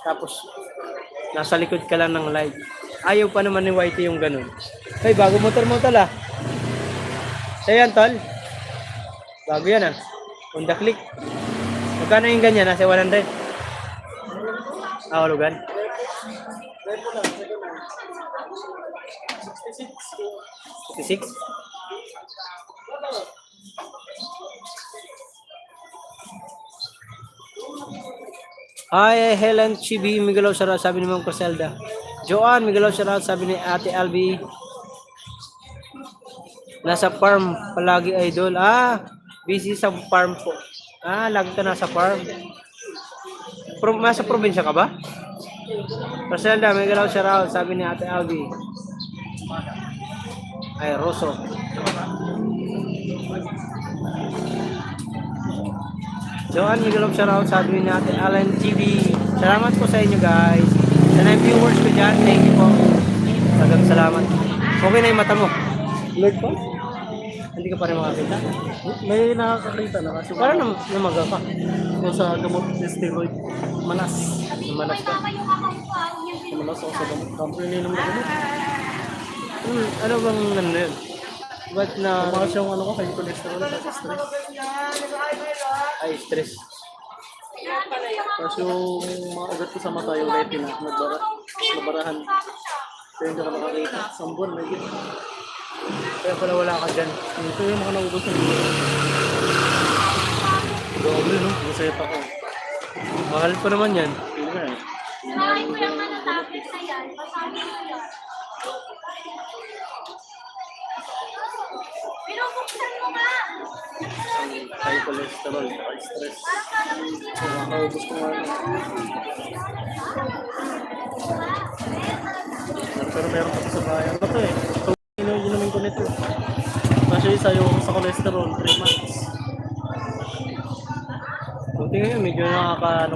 Tapos, nasa likod ka lang ng live. Ayaw pa naman ni Whitey yung ganun. Hey, bago motor mo tol, Sa'yo yan, tol. Bago yan, Honda Click. Magkano yung ganyan, Nasa 100? Hulugan. 66? Hi, Helen Chibi, Miguel Sarad, sabi ni Ma'am Criselda. Joanne, Miguel Sarad, sabi ni Ate Albi. Nasa farm, palagi idol. Busy sa farm po. Lagi ka nasa farm. Nasa probinsya ka ba? Criselda, Miguel Sarad, sabi ni Ate Albi. Ay, Rosso. Joanne, Miguel Sarad, sabi ni Ate Alan TV. Salamat po sa inyo guys. Sa 9 viewers ko dyan, thank you po. Salamat. Okay na yung mata mo. Lord po? Hindi ka pa rin makakita. May nakakakita na kasi Parang namaga ka. kung sa gamot ni steroid, manas. Manas ka. Manas ako sa gamot. Kampo yung ininom na gamot. Ano bang ano yun? Ba't na Tumakas yung ano ko, kay cholesterol, kasi stress. ay stress? Tapos yung mga ugat ko sa mata, yung retina, nabarahan. Kaya hindi ka nakakita. Isang buwan, may git. Kaya pala wala ka dyan. Ito yung mga naubos na dito. Grabe, no? Masayat ako. Mahal pa naman yan. Hindi na eh. Sinabi ko lang na tablet na yan. Pasabi ko yan. Binubuksan mo nga! High cholesterol, high stress. Parang Naubos ko nga. Pero meron pa sa bayan. Ano to eh? So, inumin ko nito. Kasi isa yung sa cholesterol, 3 months. Buti ngayon, medyo nakaka.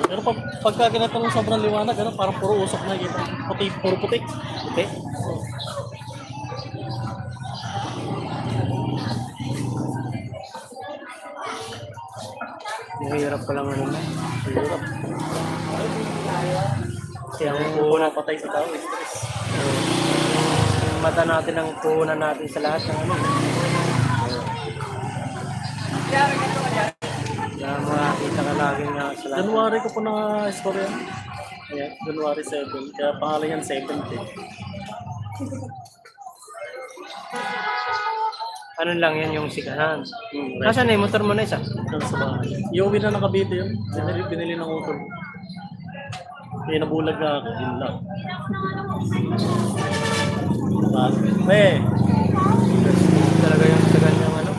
Pero pagka ganito ng sobrang liwanag, ano, parang puro usok na kita. Puti, puro putik. Buti. Mahirap pa lang ano na. Hirap. Kasi ang Puno patay sa tao, stress. yung mata natin ang puhunan natin sa lahat ng ano. Kaya makakita ka lagi nga sa lahat. January ko po na-istorya. Ayan, January 7. Kaya pangalan yan 70. Ano lang yan yung sikahan. Right. Nasaan na yung motor mo na isa? Doon sa bahay. Iuwi na ng Cavite yun. Binili ng utol. Kaya nabulag na ako. Yun lang. Talaga yung sa ganyang ano.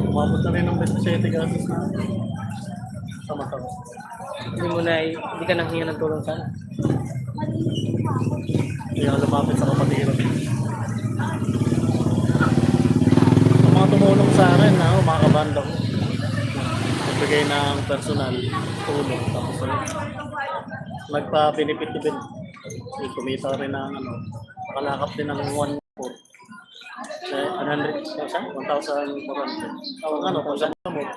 Umabot na rin ng 27 gasos na. Sama-sama. Hindi ka nang hinga ng tulong sana. Kaya ako lumapit sa kapatiran. Ang mga tumulong sa akin na umakabanda ko. Nagbigay ng personal tulong. Tapos nagpa-benefit. Kumita rin ng ano. Kalakap din ng 1,400. 1,400. Ano, kung saan gamot.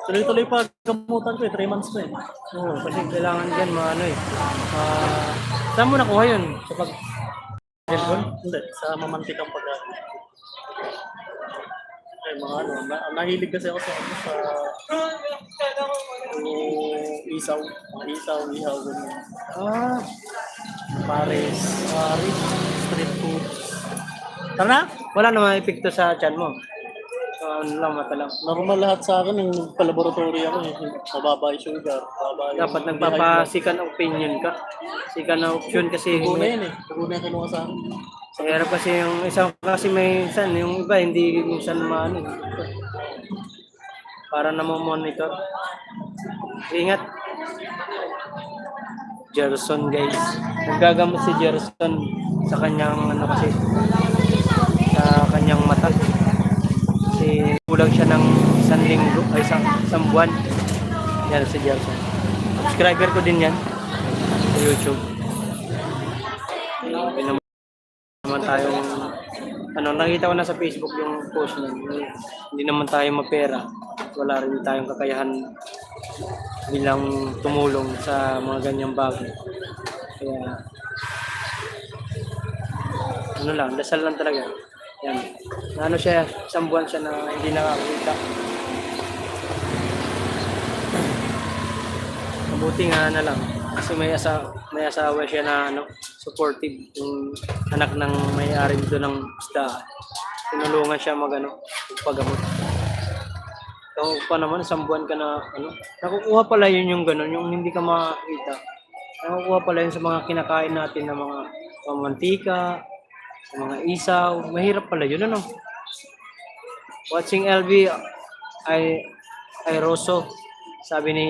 Tuloy-tuloy pa gamutan ko 3 months pa eh. Oo, kasi kailangan dyan ano eh. Saan mo nakuha yun? Sa pag... Hindi, sa mamantikang pagkain. Ay, mga ano, nahilig kasi ako sa isaw. Isaw, ihaw, ganyan. Paris, street food. Tara na? Wala naman epekto sa tiyan mo. Ano lang, mata lang. Normal lahat sa akin, yung pa-laboratory ako, mababa yung sugar, mababa yung... Dapat nagpapasikan opinion ka. Sikan na option kasi... Tugo na yun eh. Tugo na yung kinuha sa akin. Sa hirap kasi yung isang kasi may san, yung iba hindi minsan maano. Para na monitor. Ingat. Jerson guys. Naggagamot si Jerson sa kanyang ano kasi sa kanyang mata. Kasi kulang siya ng isang linggo ay isang buwan. Yan si Jerson. Subscriber ko din yan sa YouTube. Naman tayong ano, nakita ko na sa Facebook yung post na hindi naman tayo mapera, wala rin tayong kakayahan bilang tumulong sa mga ganyang bagay, kaya ano lang, dasal lang talaga yan. Ano siya, isang buwan siya na hindi nakakita. Mabuti nga na lang kasi may asawa siya na ano, supportive, yung anak ng may-ari dito ng isda. Tinulungan siya magpagamot. Kung pa naman, isang buwan ka na, nakukuha pala yun yung gano'n, yung hindi ka makakita. Nakukuha pala yun sa mga kinakain natin na mga mantika, sa mga isaw. Mahirap pala yun, ano? Watching LV, ay Rosso. Sabi ni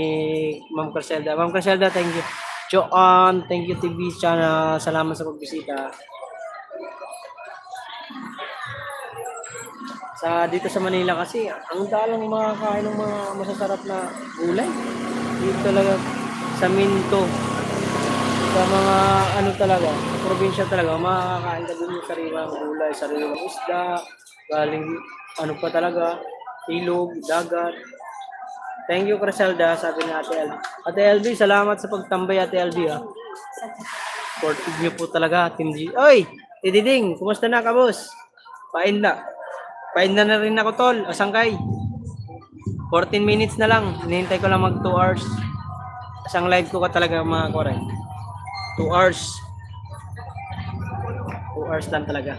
Ma'am Carcelda. Ma'am Carcelda, thank you. Joan, thank you TV channel. Salamat sa pagbisita. Dito sa Manila kasi, ang dalang makakain ng mga masasarap na gulay. Dito talaga sa Minto. Sa Sa mga ano talaga, sa probinsya talaga, makakain ka dun yung sariwang gulay, sariwang isda, galing ano pa talaga, ilog, dagat. Thank you, Criselda, sabi ni Ate LB. Ate LB, salamat sa pagtambay, Ate LB. Ah. Supportive niyo po talaga, Team G. Oy! Tididing, kumusta na ka, boss? Pain na. Pain na rin ako, tol. Asangkay. 14 minutes na lang. Hinihintay ko lang mag 2 hours. Isang live ko ka talaga mga kore. 2 hours. 2 hours lang talaga.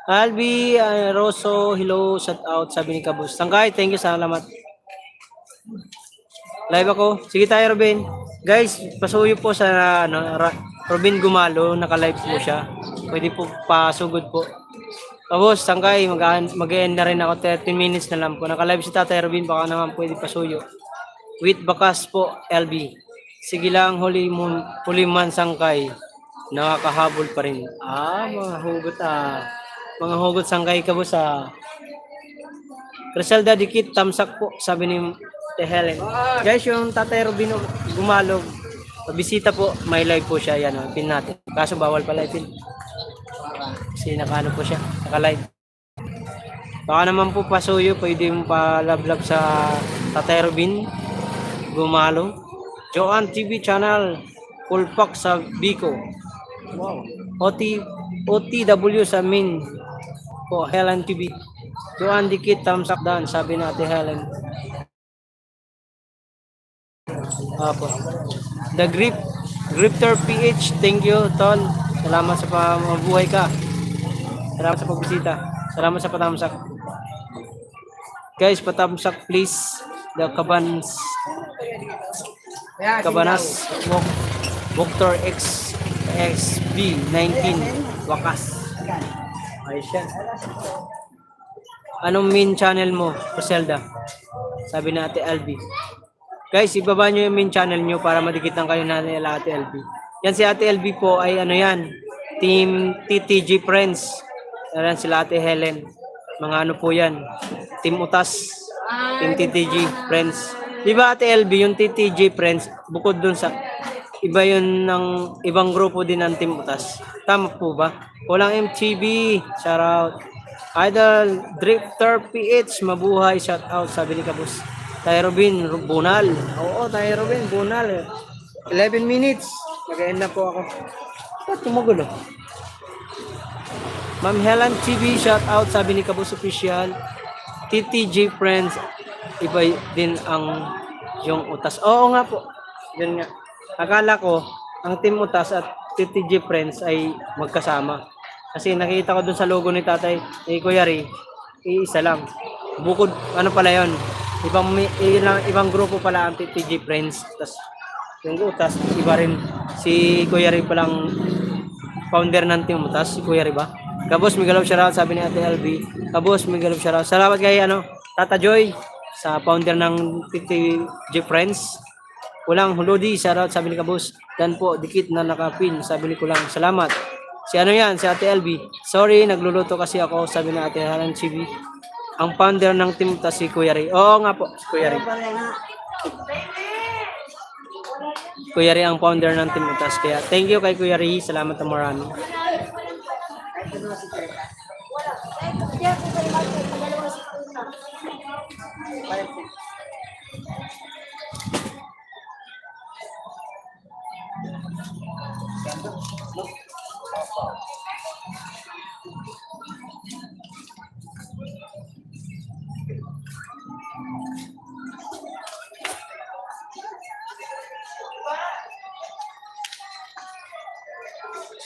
Albi, Rosso, hello, shout out, sabi ni Kabus. Sangkay, thank you, salamat. Live ako. Sige tayo, Robin. Guys, pasuyo po sa Robin Gumalo, naka-live po siya. Pwede po pasugod po. Kabus, Sangkay, mag-end na rin ako. 13 minutes na lang po. Naka-live si Tatay Robin, baka naman pwede pasuyo. With bakas po, LB. Sige lang, huli man Sangkay. Nakakahabol pa rin. Mga hugot Mga hugot Sangkay ka boss Criselda dikit tamsak po sabi ni Te Helen. Guys, yung Tatay Robin Gumalog, bisita po, may live po siya yan, pin natin. Kaso bawal pala ipin. Kasi nakaano po siya, naka-live. Baka naman po pasuyo, pwede mo pa-love sa Tatay Robin Gumalog. Joan TV channel, Pulpak sa Biko. Wow. OTW sa Min po, Helen TV. Joan dikit thumbs up down, sabi natin Helen. Apo. The Grifter PH, thank you, Tol. Salamat sa pamabuhay ka. Salamat sa pagbisita. Salamat sa patamsak. Guys, patamsak please. The Cabanas Vector XB 19 wakas. Ay siya. Anong main channel mo, Criselda? Sabi na Ate LB. Guys, ibaba nyo yung main channel nyo para madikitan kayo na nila Ate LB. Yan si Ate LB po ay ano yan, Team TTG Friends. Yan sila Ate Helen. Mga ano po yan, Team Utas, Team TTG Friends. Di ba Ate LB, yung TTG Friends, bukod dun sa iba yun ng ibang grupo din ng Team Utas. Tama po ba? Walang MTV, shout out. Idol Drifter PH, mabuhay, shout out, sabi ni Kabus. Tayo Robin Bunal. Oo, tayo Robin Bunal. 11 minutes. Mag-end na po ako. Ba't tumagulo? Ma'am Helen TV, shout out, sabi ni Kabus Official. TTG Friends, iba din ang yung Utas. Oo nga po. Yun nga. Akala ko, ang Team Utas at TTG Friends ay magkasama. Kasi nakita ko dun sa logo ni Tatay, Kuya Ray, isa lang. Bukod, ano pala yun? Ibang grupo pala ang TTG Friends. Tapos, yung Utas, iba rin. Si Kuya Ray palang founder ng Team Utas, si Kuya Ray ba? Kabos, Miguel shoutout, sabi ni Ate LB. Kabos, Miguel shoutout. Salamat kay Tata Joy, sa founder ng TTG Friends. Kulang hulodi, shoutout, sabi ni Kabos. Dan po, dikit na nakapin, sabi ni Kulang. Salamat. Si yan, si Ate LB. Sorry, nagluluto kasi ako, sabi ni Ate Helen TV. Ang founder ng Team Utas, si Kuya Ray. Oo nga po, si Kuya Ray. Kuya Ray ang founder ng Team Utas. Kaya thank you kay Kuya Ray. Salamat na marami.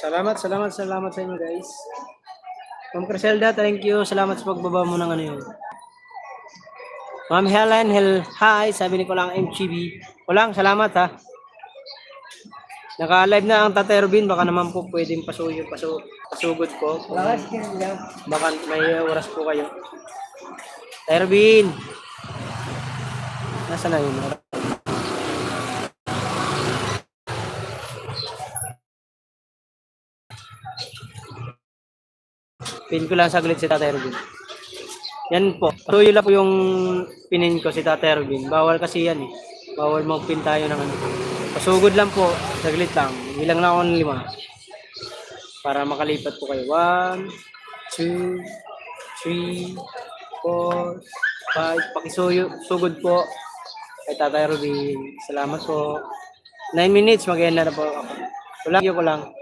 Salamat sa inyo guys. Ma'am Criselda, thank you. Salamat sa pagbaba mo ng ano yun. Ma'am Helen, hi, sabi ni ko lang MGB. Kulang, salamat ha. Naka-live na ang Tatay Robin, baka naman po pwedeng pasugod ko. Baka may oras po kayo. Tatay Robin. Nasaan na yun? Pin ko lang saglit si Tatay Robin. Yan po. Tuyo lang po yung pinin ko si Tatay Robin. Bawal kasi yan eh. Bawal mag-pin tayo ng ano. Pasugod lang po. Saglit lang. Bilang lang ako ng 5. Para makalipat po kayo. 1, 2, 3, 4, 5. Pakisugod po kay Tatay Robin. Salamat po. 9 minutes. Mag-end na po ako. Wala ko lang.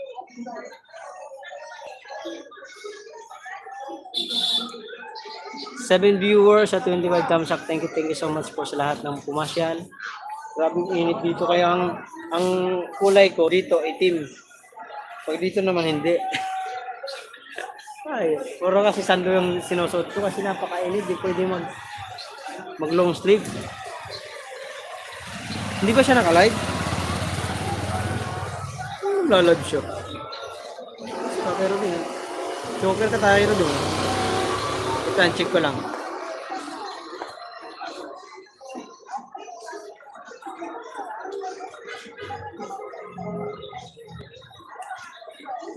7 viewers at 25 thumbs up. Thank you so much po sa lahat ng pumasyal. Grabing init dito kaya ang kulay ko dito itim. Pag dito naman hindi. Ay, puro kasi sando yung sinusuot ko kasi napakainit, di pwede mag long sleeve. Hindi ba siya naka-live? Lalab siya. Pero din. Joker ka tayo doon. Ito, check ko lang.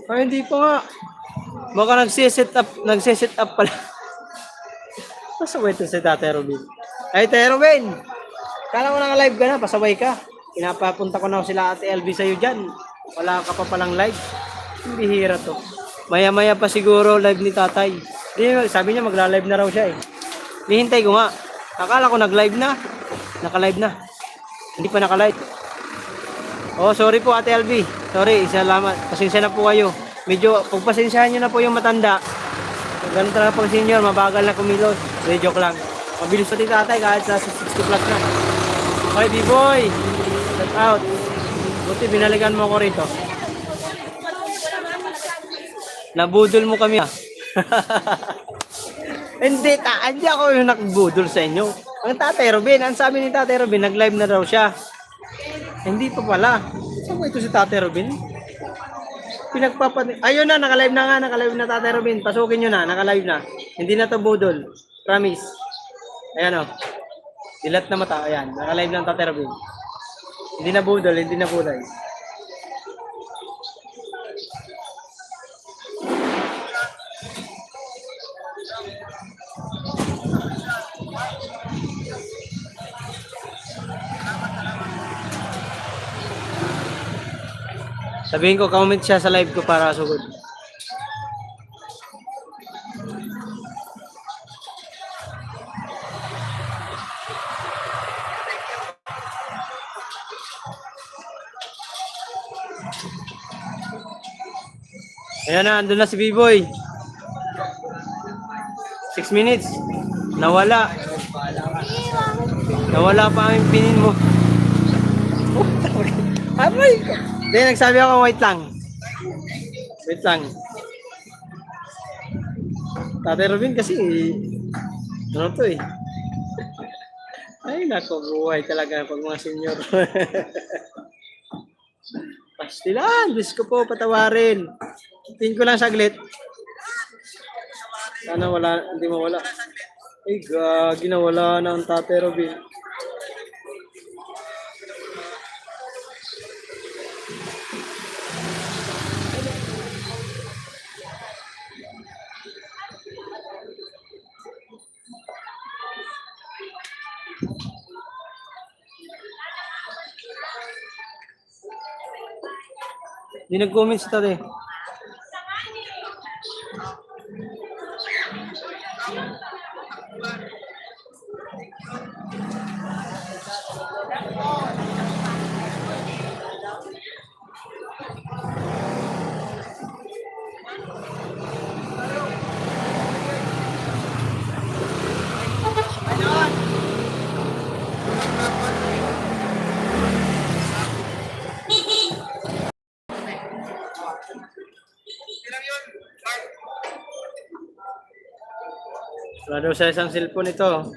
Ay, hindi pa nga. Baka nagsiset up pala. Pasaway ito si Tatay Robin. Ay, Tatay Robin! Kala mo naka-live ka na, pasaway ka. Pinapapunta ko na sila Ate LB sa'yo dyan. Wala ka pa palang live. Hindi hira to. Maya-maya pa siguro live ni Tatay. Sabi niya magla-live na raw siya eh. Hihintay ko nga. Akala ko nag-live na. Naka-live na. Hindi pa naka-live. Oh, sorry po Ate LB. Sorry, salamat. Pasensya na po kayo. Medyo, pagpasensyahan nyo na po yung matanda. Ganun talaga pang senior, mabagal na kumilos. Joke lang. Mabilis pati Tatay kahit sa 60 plus na. Okay, B-boy. Shout out. Buti, binalikan mo ko rito. Nabudol mo kami ah. Hindi ako yung nakbudol sa inyo. Ang Tatay Robin, ang sabi ni Tatay Robin, nag-live na daw siya. Hindi pa pala. Saan mo ito si Tatay Robin? Ayun na, naka-live na Tatay Robin. Pasukin nyo na, naka-live na. Hindi na to budol. Promise. Ayan o. Dilat na mata. Ayan, naka-live na Tatay Robin. Hindi na budol, hindi na budol. Sabihin ko, comment siya sa live ko para sugod. Ayan na, andun na si B-Boy. 6 minutes. Nawala. Nawala pa ang pinin mo. Amoy ko. Hindi, nagsabi ako, wait lang. Wait lang. Tatay Robin kasi, ano to eh. Ay, nako, buhay talaga pag mga senior. Pastilan, Diyos ko po, patawarin. Tingin ko lang saglit. Sana wala, hindi mawala. Ay, gagi na wala na ang Tatay Robin. Hindi nag-comment si Tatay. Wala daw sa isang cellphone ito.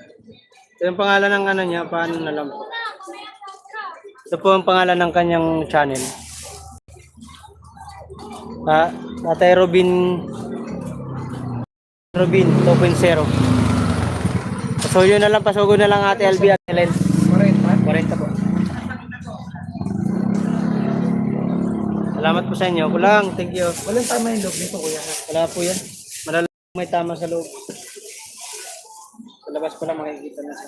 Ito yung pangalan ng ano niya, paano na lang po. Ito po ang pangalan ng kanyang channel. Tatay Robin 2.0. Pasugo na lang Ate LB at Helen. 40 po. Salamat po sa inyo. Kulang, thank you. Walang tama yung loob nito, kuya. Wala po yan. Malalang may tama sa loob. Sa labas ko lang makikita na siya.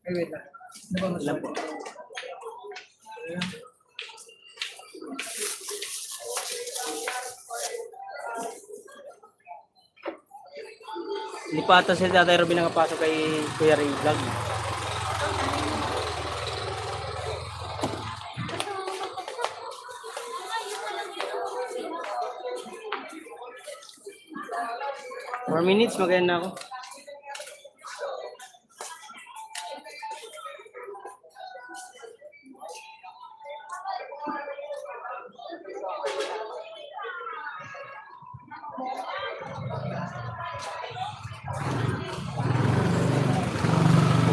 Ay, wait lang. Ano ba mas Alam po. Hindi pa ata si Tatay Robin nakapasok kay Kuya Ray Vlog. Four minutes, magayon na ako.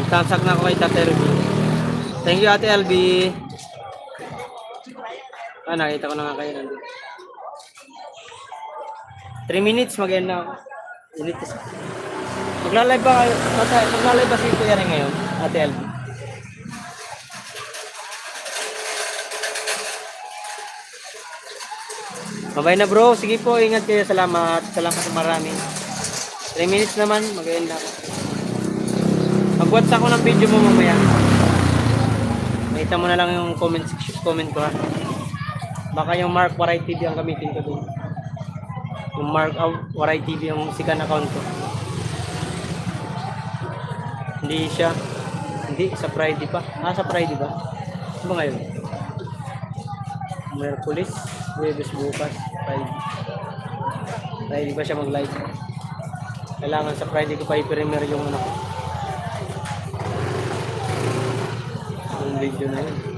Tamsak na ako kay Tatay Ruby. Thank you, Ate LB. Nakita ko na nga kayo nandito. 3 minutes, mag-end na ako. Init kasi. Magla-live ba kayo? Magla-live ba si Kuya rin ngayon, Ate LB? Mabay na bro. Sige po, ingat kayo. Salamat. Salamat sa marami. 3 minutes naman, mag-end na ako. Mag-watch ako ng video mo mamaya. Makita mo na lang yung comment ko ha. Baka yung Mark Waray TV ang gamitin ko doon. Yung Mark Waray TV yung sikan account ko. Hindi siya. Hindi, sa Friday pa. Sa Friday ba? Ano ba ngayon? Merkulis. Webes bukas. Friday ba siya mag-live? Kailangan sa Friday ko pa i-premiere yung ano ko. Yung video na yun.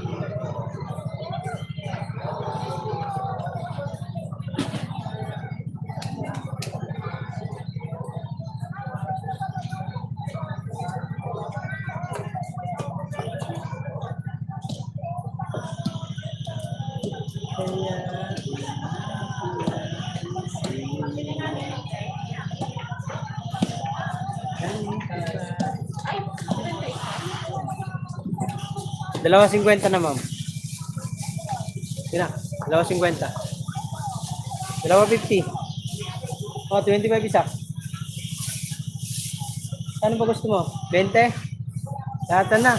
Dalawa 50 na ma'am. Sina? Dalawa 50. Dalawa 50. 25 isa. Ano ba gusto mo? 20? Lahatan na.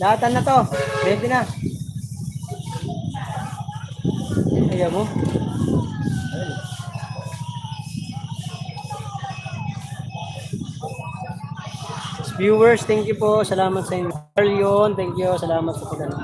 Lahatan na to. 20 na. Ayaw mo? Viewers, thank you po. Salamat sa inyo. Arlion, thank you. Salamat sa pagdala.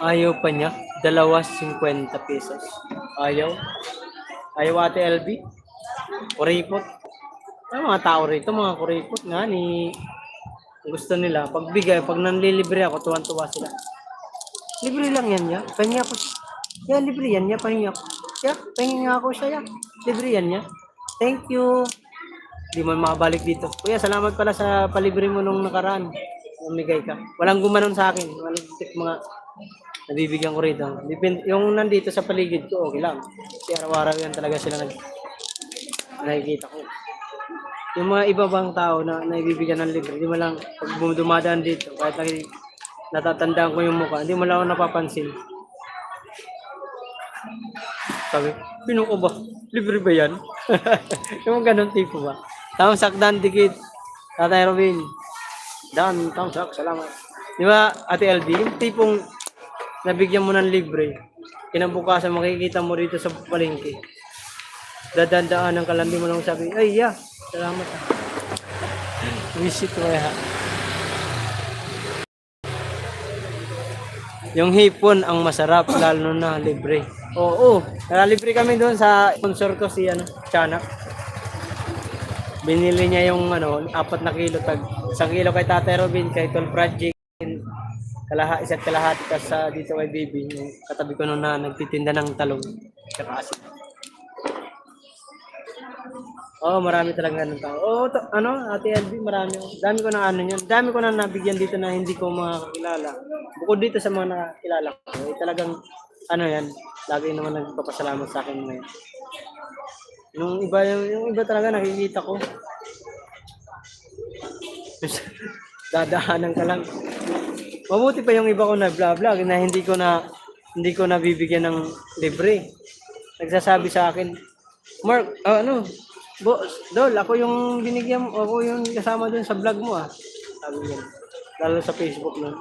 Ayaw pa niya. Dalawa 50 pesos. Ayaw. Ayaw Ate LB. Kuripot. Ay, mga tao rito, mga kuripot nga ni gusto nila. Pagbigay, pag nanlilibre ako, tuwan-tuwa sila. Libre lang yan niya. Pahinga ko. Yeah, libre yan niya. Pahinga ko. Yeah, pahinga ako siya. Yeah. Libre yan niya. Thank you. Di mo makabalik dito. Kuya, salamat pala sa palibre mo nung nakaraan. Umigay ka. Walang gumanon sa akin. Walang mga nabibigyan ko rito. Yung nandito sa paligid ko, okay lang. Kasi araw-araw yan talaga sila nakikita ko. Yung mga iba bang tao na naibibigyan ng libre, hindi mo lang, pag dumadaan dito, kahit natatandaan ko yung mukha, hindi mo lang ako napapansin. Sabi, pinuko ba? Libre ba yan? Yung ganun tipo ba? Tamsak, dan, dikit. Tatay Robin. Dan, tamsak, salamat. Di ba, Ate LB, yung tipong nabigyan mo ng libre, kinabukasan makikita mo rito sa palengke. Dadandaan ng kalandi mo lang sabi, ay, yeah, salamat. Visit mo ha. Yung hipon ang masarap, lalo na libre. Oo, libre kami doon sa sponsor ko si Tiyanak. Binili niya yung 4 na kilo, 1 kilo kay Tatay Robin, kay Tol Project, isa't kalahati ka sa dito kay Baby, yung katabi ko noon na nagtitinda ng talong. Tsaka asin. Marami talaga ng tao. Ate LB, marami. Dami ko na yun. Dami ko na nabigyan dito na hindi ko makakilala. Bukod dito sa mga nakakilala ko, talagang, yan, lagi naman nagpapasalamat sa akin ngayon. Yung iba talaga nakikita ko. Dadaanan ka lang. Mabuti pa yung iba ko na vlog na hindi ko na bibigyan ng libre. Nagsasabi sa akin, Mark, Dol, ako yung binigyan mo, ako yung kasama dun sa vlog mo Sabi niya. Lalo sa Facebook nun.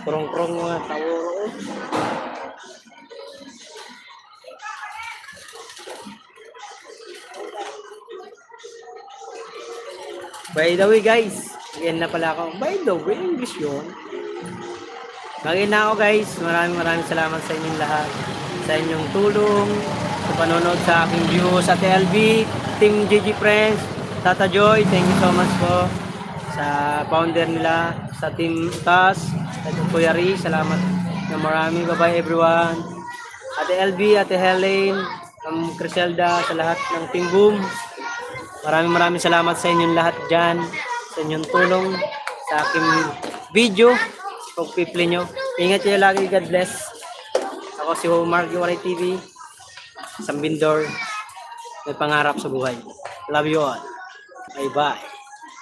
Krong-krong mga tawo. By the way guys, yan na pala ako. By the way, English yun. Bagay na ako guys. Maraming salamat sa inyong lahat. Sa inyong tulong, sa panonood sa aking views sa TLB, Team GG Friends, Tata Joy, thank you so much po. Sa founder nila, sa Team TAS, at Kuya Ri, salamat na marami. Bye-bye everyone. Ate LB, Ate Helen, Criselda, sa lahat ng Team Boom. Maraming salamat sa inyong lahat dyan, sa inyong tulong, sa aking video, pag-piplay nyo. Ingat kayo lagi, God bless. Ako si Mark Yuwaray TV, isang bindor, may pangarap sa buhay. Love you all. Bye-bye.